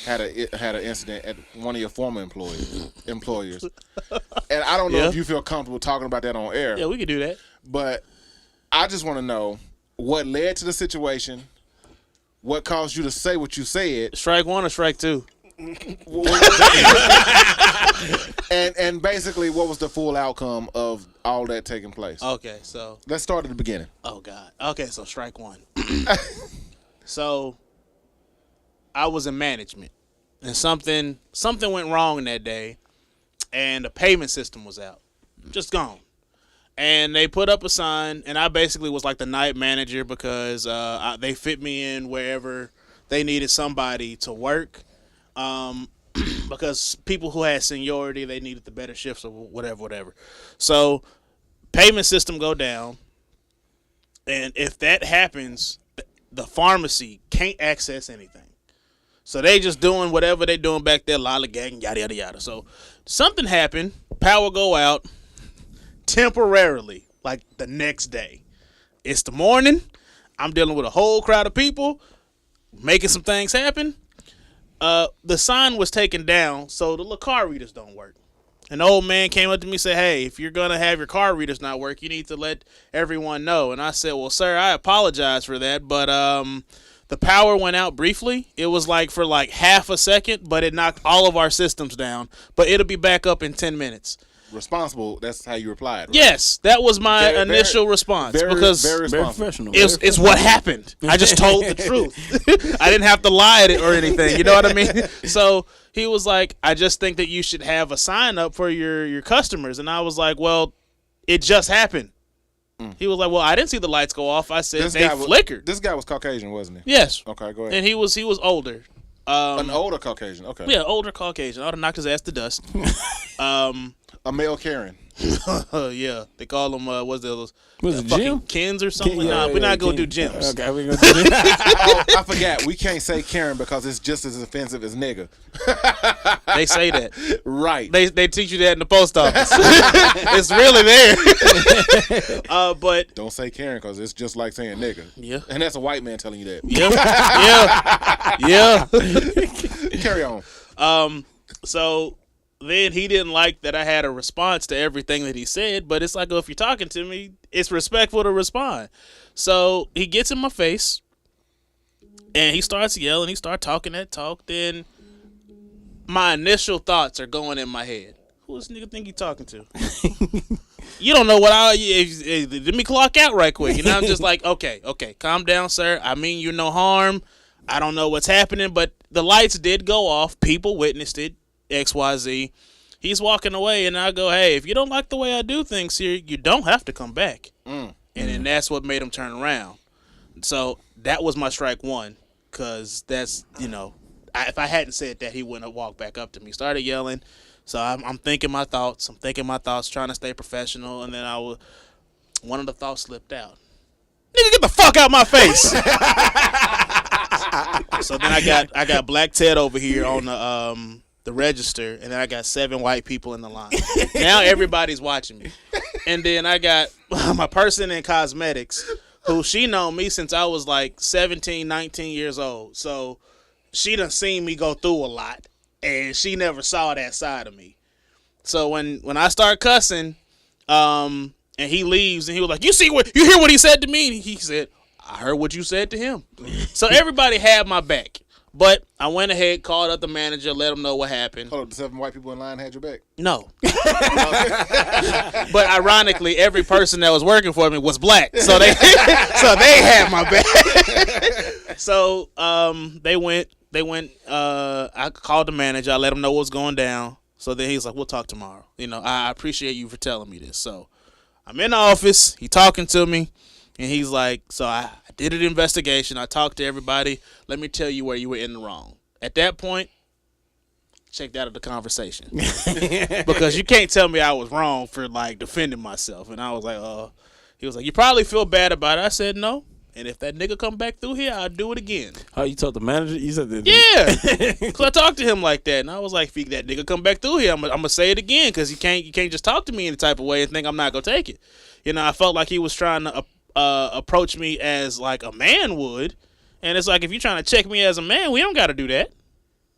had an incident at one of your former employers, and I don't know if you feel comfortable talking about that on air. Yeah, we can do that. But I just want to know what led to the situation, what caused you to say what you said. Strike one or strike two? and basically, what was the full outcome of all that taking place? Okay, so let's start at the beginning. Oh God. Okay, so strike one. So I was in management, and something went wrong that day, and the payment system was out, just gone. And they put up a sign, and I basically was like the night manager because they fit me in wherever they needed somebody to work. Because people who had seniority, they needed the better shifts or whatever. So payment system go down, and if that happens, the pharmacy can't access anything. So they just doing whatever they doing back there, lollygagging, yada, yada, yada. So something happened, power go out temporarily, like the next day. It's the morning. I'm dealing with a whole crowd of people, making some things happen. The sign was taken down, so the little card readers don't work. An old man came up to me and said, hey, if you're going to have your card readers not work, you need to let everyone know. And I said, well, sir, I apologize for that, but the power went out briefly. It was like for like half a second, but it knocked all of our systems down. But it'll be back up in 10 minutes. Responsible, that's how you replied, right? Yes, that was my initial response because very professional. It's what happened. I just told the truth. I didn't have to lie or anything. You know what I mean? So he was like, I just think that you should have a sign up for your customers. And I was like, well, it just happened. He was like, well, I didn't see the lights go off. I said they flickered. This guy was Caucasian, wasn't he? Yes. Okay, go ahead. And he was older. An older Caucasian, okay. Yeah, older Caucasian. I would have knocked his ass to dust. A male Karen. Yeah, they call them what's the others? Was it Jim? Kens or something? Nah, we're not gonna do Jims. Okay, we're gonna do I forgot. We can't say Karen because it's just as offensive as nigga. They say that. Right. They teach you that in the post office. It's really there. But don't say Karen because it's just like saying nigga. Yeah. And that's a white man telling you that. Yeah. Carry on. So then he didn't like that I had a response to everything that he said. But it's like, oh, if you're talking to me, it's respectful to respond. So he gets in my face, and he starts yelling. He starts talking that talk. Then my initial thoughts are going in my head. Who this nigga think he talking to? You don't know what let me clock out right quick. You know, I'm just like, okay, calm down, sir. I mean you no harm. I don't know what's happening, but the lights did go off. People witnessed it. XYZ. He's walking away, and I go, hey, if you don't like the way I do things here, you don't have to come back. And then that's what made him turn around. So that was my strike one, because that's, you know, if I hadn't said that, he wouldn't have walked back up to me. Started yelling. So I'm thinking my thoughts. Trying to stay professional, and then one of the thoughts slipped out. Nigga, get the fuck out my face. So then I got Black Ted over here on the register, and then I got 7 white people in the line. Now everybody's watching me. And then I got my person in cosmetics, who she known me since I was like 17, 19 years old. So she done seen me go through a lot, and she never saw that side of me. So when I start cussing, and he leaves, and he was like, you hear what he said to me? And he said, I heard what you said to him. So everybody had my back. But I went ahead, called up the manager, let him know what happened. Hold up, the 7 white people in line had your back? No. But ironically, every person that was working for me was black. So they had my back. So they went, I called the manager, I let him know what was going down. So then he's like, we'll talk tomorrow. You know, I appreciate you for telling me this. So I'm in the office, he talking to me, and he's like, so I did an investigation. I talked to everybody. Let me tell you where you were in the wrong. At that point, checked out of the conversation. Because you can't tell me I was wrong for, like, defending myself. And I was like, he was like, you probably feel bad about it. I said, no. And if that nigga come back through here, I'll do it again. Oh, you told the manager? You said that? Yeah. Because I talked to him like that. And I was like, if that nigga come back through here, I'm going to say it again. Because you can't just talk to me any type of way and think I'm not going to take it. You know, I felt like he was trying to approach me as like a man would, and it's like, if you're trying to check me as a man, we don't got to do that.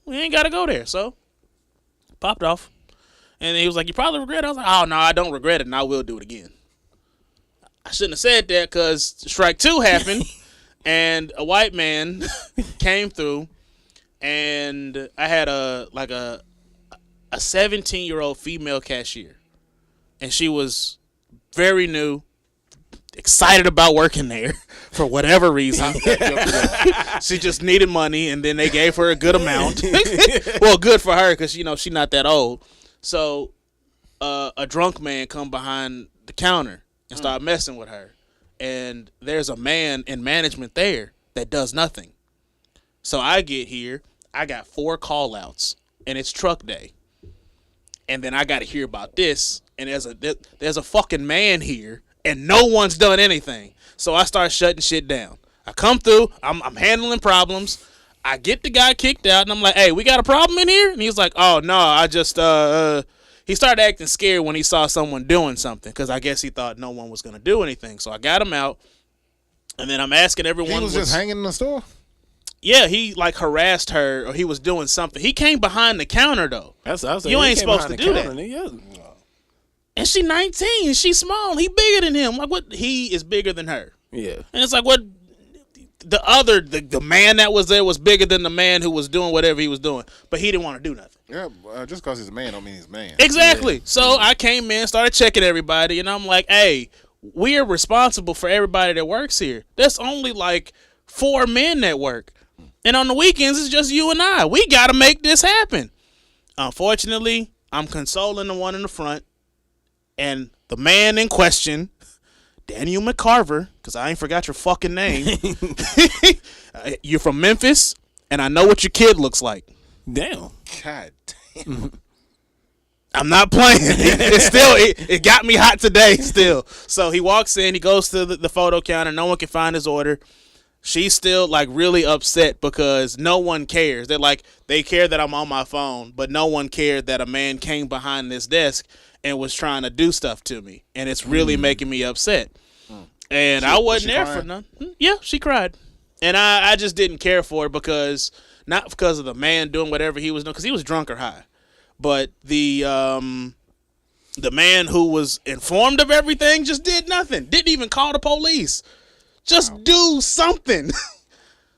We ain't got to go there. So popped off, and he was like, you probably regret it. I was like, oh no, I don't regret it, and I will do it again. I shouldn't have said that, because strike 2 happened and a white man came through, and I had a 17-year-old female cashier, and she was very new, excited about working there for whatever reason. She just needed money, and then they gave her a good amount. Well, good for her, because, you know, she's not that old. So a drunk man come behind the counter and start messing with her. And there's a man in management there that does nothing. So I get here, I got 4 call-outs, and it's truck day. And then I got to hear about this, and there's a fucking man here, and no one's done anything. So I start shutting shit down. I come through, I'm handling problems. I get the guy kicked out, and I'm like, hey, we got a problem in here? And he's like, oh, no, I just, he started acting scared when he saw someone doing something, because I guess he thought no one was going to do anything. So I got him out, and then I'm asking everyone. He was just hanging in the store? Yeah, he like harassed her, or he was doing something. He came behind the counter, though. You ain't supposed to do that. And she 19, she's small. He bigger than him. Like, what? He is bigger than her. Yeah. And it's like, what? The man that was there was bigger than the man who was doing whatever he was doing, but he didn't want to do nothing. Yeah, just because he's a man don't mean he's a man. Exactly. Yeah. So I came in, started checking everybody, and I'm like, hey, we are responsible for everybody that works here. There's only like 4 men that work. And on the weekends, it's just you and I. We got to make this happen. Unfortunately, I'm consoling the one in the front. And the man in question, Daniel McCarver, because I ain't forgot your fucking name. You're from Memphis, and I know what your kid looks like. Damn. God damn. I'm not playing. It got me hot today still. So he walks in, he goes to the photo counter, no one can find his order. She's still like really upset because no one cares. They care that I'm on my phone, but no one cared that a man came behind this desk and was trying to do stuff to me, and it's really making me upset. And I wasn't there for nothing. Yeah, she cried, and I just didn't care for it, because not because of the man doing whatever he was doing, because he was drunk or high, But the man who was informed of everything just did nothing. Didn't even call the police. Just do something.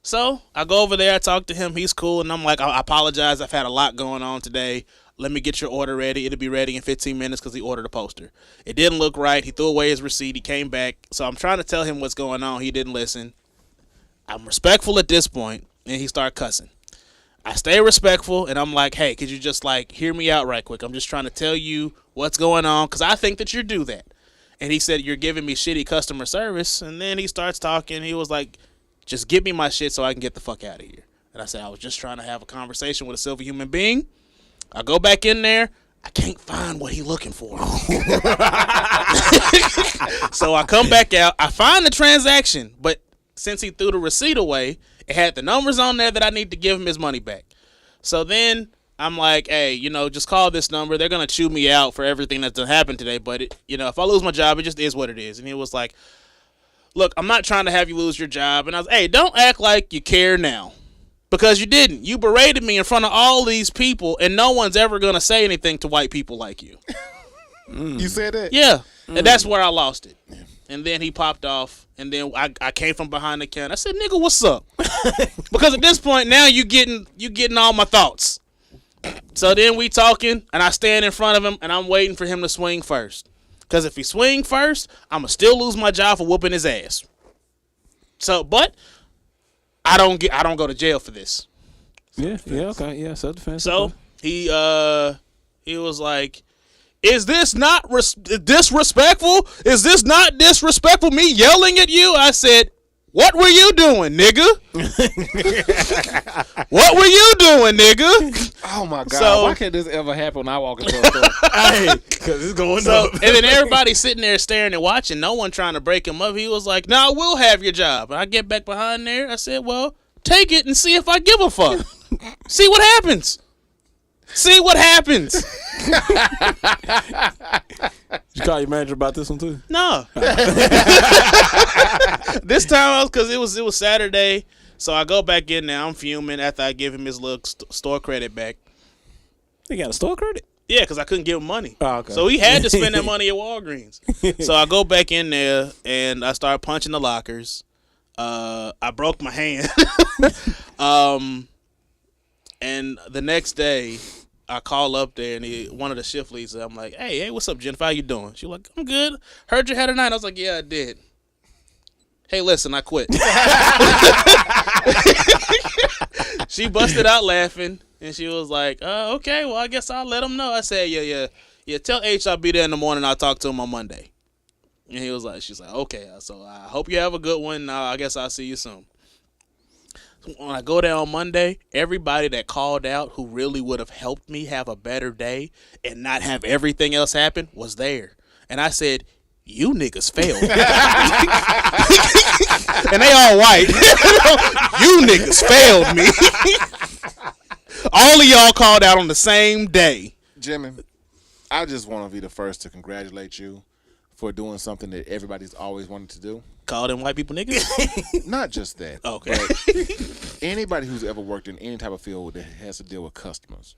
So I go over there, I talk to him. He's cool, and I'm like, I apologize. I've had a lot going on today. Let me get your order ready. It'll be ready in 15 minutes because he ordered a poster. It didn't look right. He threw away his receipt. He came back. So I'm trying to tell him what's going on. He didn't listen. I'm respectful at this point, and he started cussing. I stay respectful, and I'm like, hey, could you just, like, hear me out right quick? I'm just trying to tell you what's going on because I think that you do that. And he said, you're giving me shitty customer service. And then he starts talking. He was like, just give me my shit so I can get the fuck out of here. And I said, I was just trying to have a conversation with a civil human being. I go back in there. I can't find what he looking for. So I come back out. I find the transaction. But since he threw the receipt away, it had the numbers on there that I need to give him his money back. So then I'm like, hey, just call this number. They're going to chew me out for everything that's happened today. But, if I lose my job, it just is what it is. And he was like, look, I'm not trying to have you lose your job. And I was, hey, don't act like you care now. Because you didn't. You berated me in front of all these people, and no one's ever going to say anything to white people like you. You said that? Yeah. And that's where I lost it. And then he popped off, and then I came from behind the counter. I said, nigga, what's up? Because at this point, now you getting all my thoughts. So then we talking, and I stand in front of him, and I'm waiting for him to swing first. Because if he swing first, I'm going to still lose my job for whooping his ass. So, but I don't go to jail for this. Yeah, okay, yeah, self-defense. So he was like, is this not disrespectful? Is this not disrespectful, me yelling at you? I said, what were you doing, nigga? What were you doing, nigga? Oh, my God. So, why can't this ever happen when I walk into a store? Hey, because it's going up. And then everybody sitting there staring and watching, no one trying to break him up. He was like, no, I will have your job. And I get back behind there. I said, well, take it and see if I give a fuck. See what happens. See what happens. Did you call your manager about this one too? No. This time because it was Saturday, so I go back in there. I'm fuming after I give him his little store credit back. He got a store credit? Yeah, because I couldn't give him money. Oh, okay. So he had to spend that money at Walgreens. So I go back in there and I start punching the lockers. I broke my hand. And the next day, I call up there, and one of the shift leads, I'm like, hey, what's up, Jennifer? How you doing? She was like, I'm good. Heard you had a night. I was like, yeah, I did. Hey, listen, I quit. She busted out laughing, and she was like, okay, well, I guess I'll let him know. I said, yeah, tell H I'll be there in the morning. I'll talk to him on Monday. And she's like, okay, so I hope you have a good one. I guess I'll see you soon. When I go there on Monday, everybody that called out who really would have helped me have a better day and not have everything else happen was there. And I said, you niggas failed. And they all white. You niggas failed me. All of y'all called out on the same day. Jimmy, I just want to be the first to congratulate you for doing something that everybody's always wanted to do. Call them white people niggas? Not just that. Okay. Anybody who's ever worked in any type of field that has to deal with customers,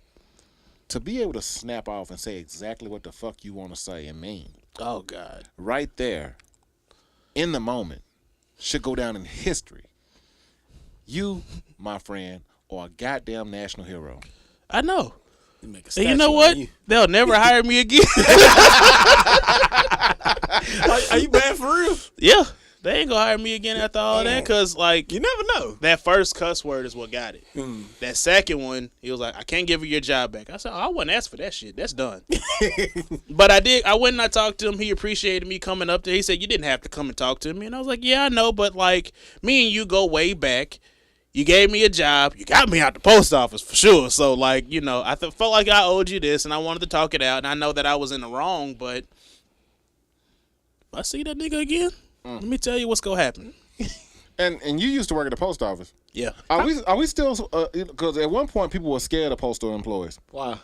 to be able to snap off and say exactly what the fuck you want to say and mean. Oh, God. Right there, in the moment, should go down in history. You, my friend, are a goddamn national hero. I know. And you know what? They'll never hire me again. Are you bad for real? Yeah. They ain't gonna hire me again after all that, because, like, you never know. That first cuss word is what got it. That second one, he was like, I can't give you your job back. I said, I wouldn't ask for that shit. That's done. But I did. I went and I talked to him. He appreciated me coming up there. He said, you didn't have to come and talk to me. And I was like, yeah, I know, but, like, me and you go way back. You gave me a job. You got me out the post office for sure. So, like, I felt like I owed you this, and I wanted to talk it out. And I know that I was in the wrong, but if I see that nigga again, let me tell you what's gonna happen. And you used to work at the post office. Yeah. Are we still? Because at one point people were scared of postal employees. Why?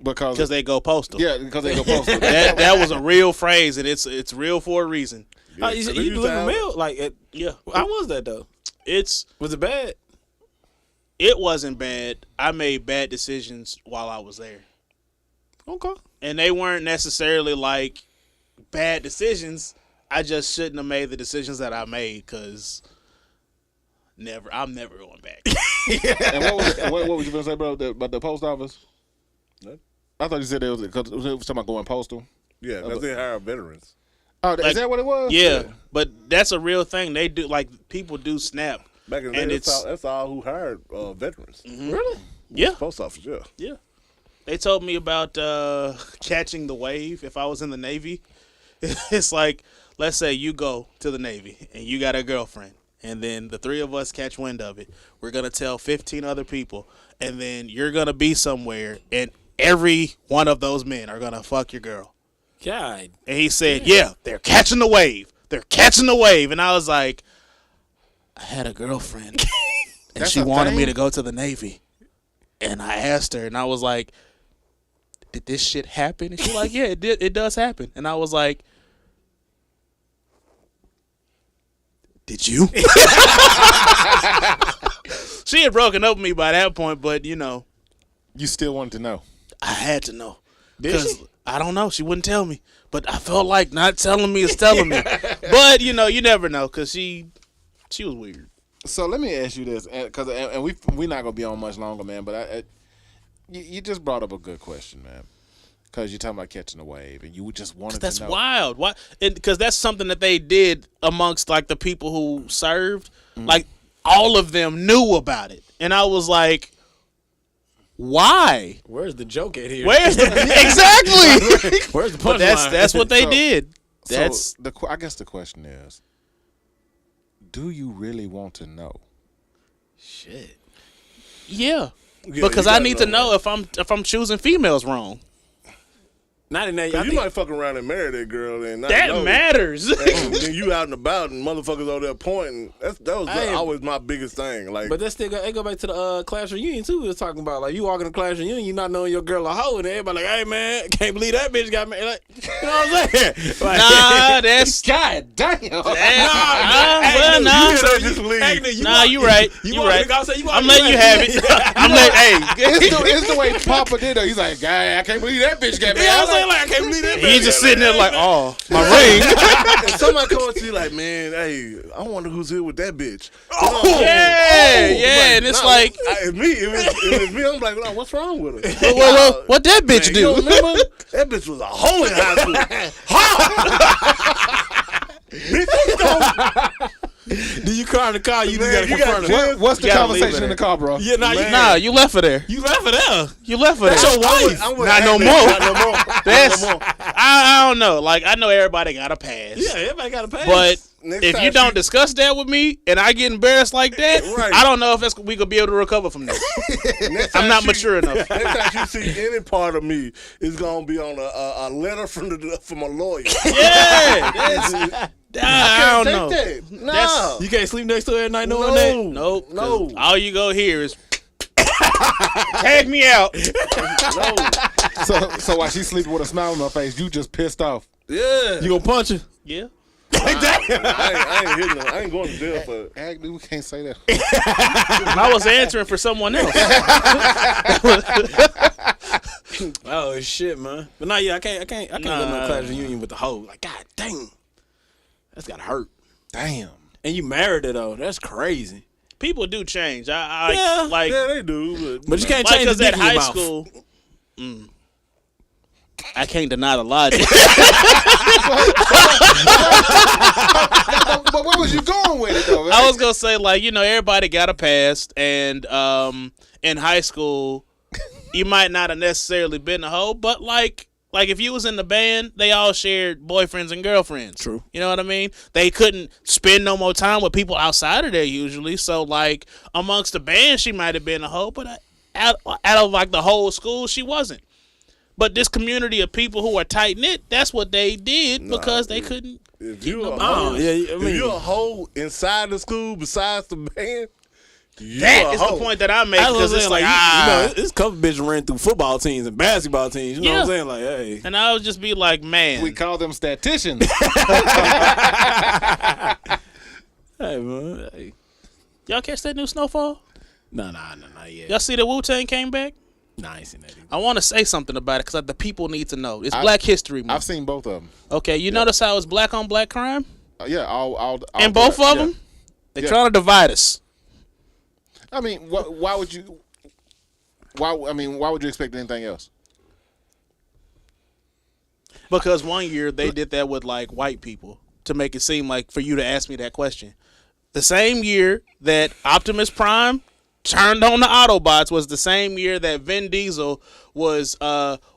Because they go postal. Yeah, because they go postal. that was a real phrase, and it's real for a reason. Yeah, you deliver mail yeah. How was that though? Was it bad? It wasn't bad. I made bad decisions while I was there. Okay. And they weren't necessarily like bad decisions. I just shouldn't have made the decisions that I made because I'm never going back. And what was you gonna say, bro, about the post office? What? I thought you said it was talking about going postal. Yeah, because they hire veterans. Oh, Like, is that what it was? Yeah, but that's a real thing. They do, like, people do snap. Back in the and day, it's that's all who hired veterans. Really? Yeah. Post office, yeah. Yeah. They told me about catching the wave if I was in the Navy. It's like, let's say you go to the Navy and you got a girlfriend, and then the three of us catch wind of it. We're going to tell 15 other people, and then you're going to be somewhere, and every one of those men are going to fuck your girl. God. And he said, yeah, they're catching the wave. They're catching the wave. And I was like, I had a girlfriend, and That's she a wanted me thing? to go to the Navy. And I asked her, and I was like, did this shit happen? And she's like, yeah, it did. It does happen. And I was like, did you? She had broken up with me by that point, but, you know. You still wanted to know. I had to know. Did she? I don't know. She wouldn't tell me. But I felt like not telling me is telling me. But, you know, you never know because she was weird. So let me ask you this, because we're not gonna be on much longer, man. But you just brought up a good question, man. Because you're talking about catching the wave, and you just wanted That's to know. wild. Why? Because that's something that they did amongst like the people who served. Like all of them knew about it, and I was like, why? Where's the joke at here? Where's the exactly? Where's the But punchline? that's what they So- did. So That's I guess the question is, do you really want to know? shit. yeah. Yeah, Because you I gotta need to know that. if I'm choosing females wrong. Not in that. I Cause you think, might fuck around and marry that girl and not That know. matters. And then you out and about and motherfuckers over there pointing. That was I am- always my biggest thing. Like, but that still go back to the class reunion too. We was talking about like you walk in the class reunion, you not knowing your girl a hoe, and everybody like, hey man, can't believe that bitch got married. Like, you know what I'm saying? Like, Nah, that's God damn! well, nah. you gotta just leave. Nah, you right. You right. I'm letting you have it. I'm letting. Hey, It's the way Papa did it. He's like, God, I can't believe that bitch got married. Yeah, I'm saying like I can't believe that. he's just sitting there like, oh, my ring. And somebody come up to you like, man, hey, I wonder who's here with that bitch. Yeah, and it's like, If it's me, I'm like, no, what's wrong with her? what that bitch Man, you don't do? remember? That bitch was a hoe in high school. Bitch, you go. Do you cry in the car? You Man, just you gotta confront her. got What's the You gotta leave conversation it in the car, bro? Yeah, Nah, you left her there. you left her there. You left her there. That's your wife. Not no more. Not no more. That's, Not no more. I don't know. Like, I know everybody got a pass. Yeah, everybody got to pay. But Next if time you don't she- discuss that with me and I get embarrassed like that, Right. I don't know if we could be able to recover from that. Next I'm time not she- mature enough. Next time you see any part of me, it's gonna be on a letter from a lawyer. Yeah, that's, I don't know. Take that. No. That's- you can't sleep next to her at night knowing that. Nope. No. 'cause all you go hear is tag me out. So while she's sleeping with a smile on her face, you just pissed off. Yeah. You gonna punch her? Yeah. I ain't hitting her. I ain't going to jail for it. Actually, we can't say that. I was answering for someone else. Oh shit, man. But nah, yeah, I can't go to no Nah. class reunion with the hoe. Like, god dang, that's gotta hurt. Damn. And you married her though. That's crazy. People do change. Yeah. Like, Yeah, they do. But you can't like, change the 'cause dick at in your high mouth. school, I can't deny the logic. But where was you going with it, though, man? I was gonna say, like, you know, everybody got a pass, and in high school, you might not have necessarily been a hoe, but like if you was in the band, they all shared boyfriends and girlfriends. True. You know what I mean? They couldn't spend no more time with people outside of there usually. So like amongst the band, she might have been a hoe, but out of like the whole school, she wasn't. But this community of people who are tight knit, that's what they did because they couldn't. If you a Oh, hoe, yeah, I mean- if you a hoe inside the school besides the band, you That a is the hoe. point that I make That's what I'm because it's saying, like, you know, this couple bitches ran through football teams and basketball teams. You know what I'm Yeah. saying? Like, hey, and I would just be like, man, We call them statisticians. hey man, hey. y'all catch that new Snowfall? Nah, yeah. Y'all see the Wu-Tang came back? Nah, I ain't seen that either. I want to say something about it because the people need to know. It's Black History Month. I've seen both of them. Okay, you notice how it's black on black crime? Yeah, all And both of them? They're trying to divide us. I mean, why would you? Why would you expect anything else? Because one year they did that with like white people to make it seem like for you to ask me that question. The same year that Optimus Prime turned on the Autobots was the same year that Vin Diesel was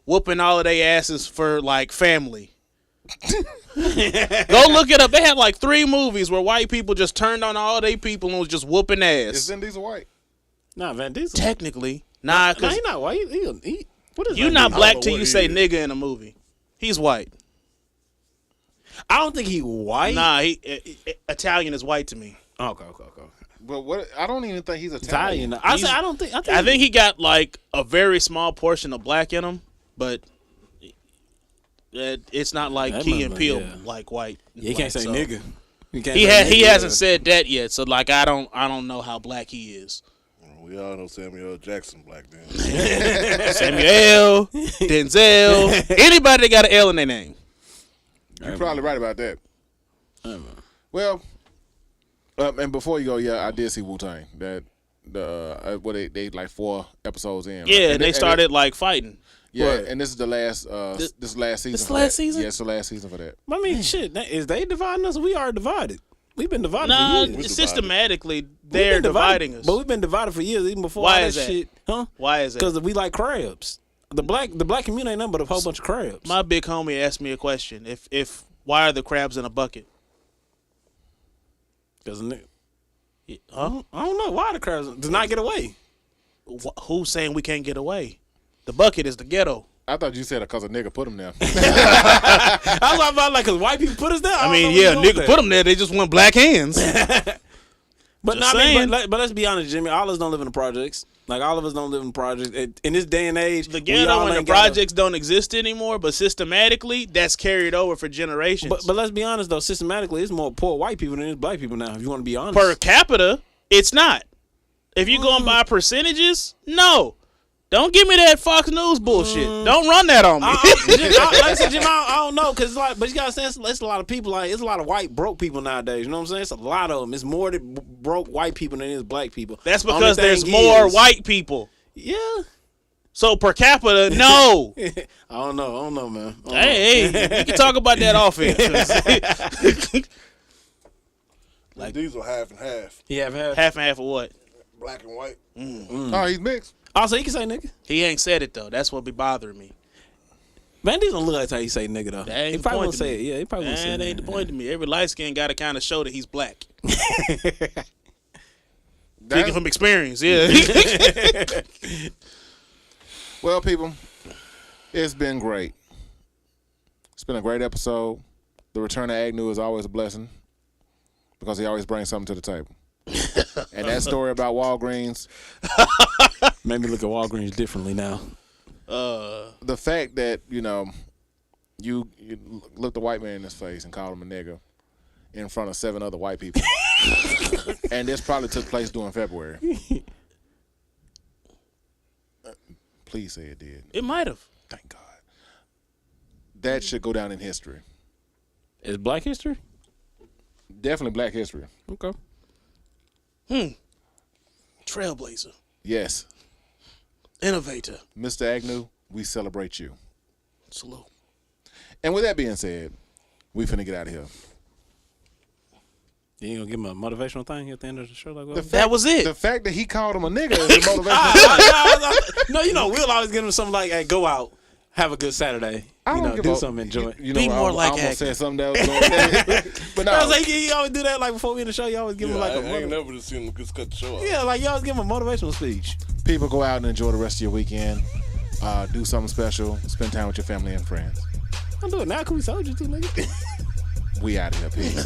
whooping all of their asses for like family. Go look it up. They had like 3 movies where white people just turned on all their people and was just whooping ass. Is Vin Diesel white? Nah, Van Diesel. Technically, nah. Nah, he not white. What is You're Van not Diesel? black till you say nigga in a movie. He's white. I don't think he white. Nah, Italian is white to me. Okay. But what? I don't even think he's Italian. I think he got like a very small portion of black in him, but it's not like That Key and motherfucker, Peele yeah. like white. Yeah, he can't say nigga. He hasn't said that yet, so like I don't know how black he is. We all know Samuel L. Jackson black then. Samuel, Denzel, anybody that got an L in their name. You're probably right about that. Well, and before you go, yeah, I did see Wu-Tang. That they like 4 episodes in. Right? Yeah, and they started like fighting. Yeah, Right. and this is the last this last season. This for last that. season? Yeah, it's the last season for that. I mean, shit. Is they dividing us? We are divided. We've been divided Nah, for years. systematically We've they're been dividing us. But we've been divided for years, even before Why all is that? shit. Huh? Why is that? Because we like crabs. The black community ain't nothing but a whole bunch of crabs. My big homie asked me a question. If why are the crabs in a bucket? Because Huh? I don't know why the crabs does not get away. Who's saying we can't get away? The bucket is the ghetto. I thought you said because a nigga put him there. I was about like, because white people put us there. I mean, yeah, nigga put them there. They just want black hands. But Just no, I mean, saying. but let's be honest, Jimmy. All of us don't live in the projects. Like all of us don't live in the projects. In this day and age, The we ghetto all and the ain't got projects don't exist anymore, but systematically, that's carried over for generations. But let's be honest though, systematically, it's more poor white people than it's black people now. If you want to be honest, per capita, it's not. If you're going by percentages, no. Don't give me that Fox News bullshit. Don't run that on me. like I said, Jim, I don't know, cause like, but you gotta say it's a lot of people. Like it's a lot of white broke people nowadays. You know what I'm saying? It's a lot of them. It's more broke white people than it is black people. That's Only because there's thing more is- white people. Yeah. So no. I don't know, man. I don't know. Hey, we can talk about that off air. Like Diesel half and half. He have Half and half of what? Black and white. Oh, he's mixed. Also, he can say nigga. He ain't said it though. That's what be bothering me. Van Diesel don't look like how you say nigga though. That ain't He the probably point won't to say me. it. Yeah, he probably won't say That it. ain't the point to me. Every light skin got to kind of show that he's black. Speaking from experience, yeah. Well, people, it's been great. It's been a great episode. The return of Agnew is always a blessing because he always brings something to the table. And that story about Walgreens made me look at Walgreens differently now. The fact that, you looked a white man in his face and called him a nigger in front of 7 other white people. And this probably took place during February. Please say it did. It might have. Thank God. That should go down in history. Is Black History? Definitely Black history. Okay. Trailblazer. Yes. Innovator. Mr. Agnew, we celebrate you. Salute. And with that being said, we finna get out of here. You ain't gonna give him a motivational thing at the end of the show? Like that? That was it. The fact that he called him a nigga is a motivational. No, we'll always give him something like, hey, go out, have a good Saturday. Do something, enjoy. Be more like I almost Agnew. said something else. But no. I was like, you always do that like before we in the show. You always give him like I a ain't never just seen him just cut the show off. yeah, like you always give him a motivational speech. People, go out and enjoy the rest of your weekend. Do something special. Spend time with your family and friends. I'm doing it now. Cause we sold you too, nigga. We out of here, peace.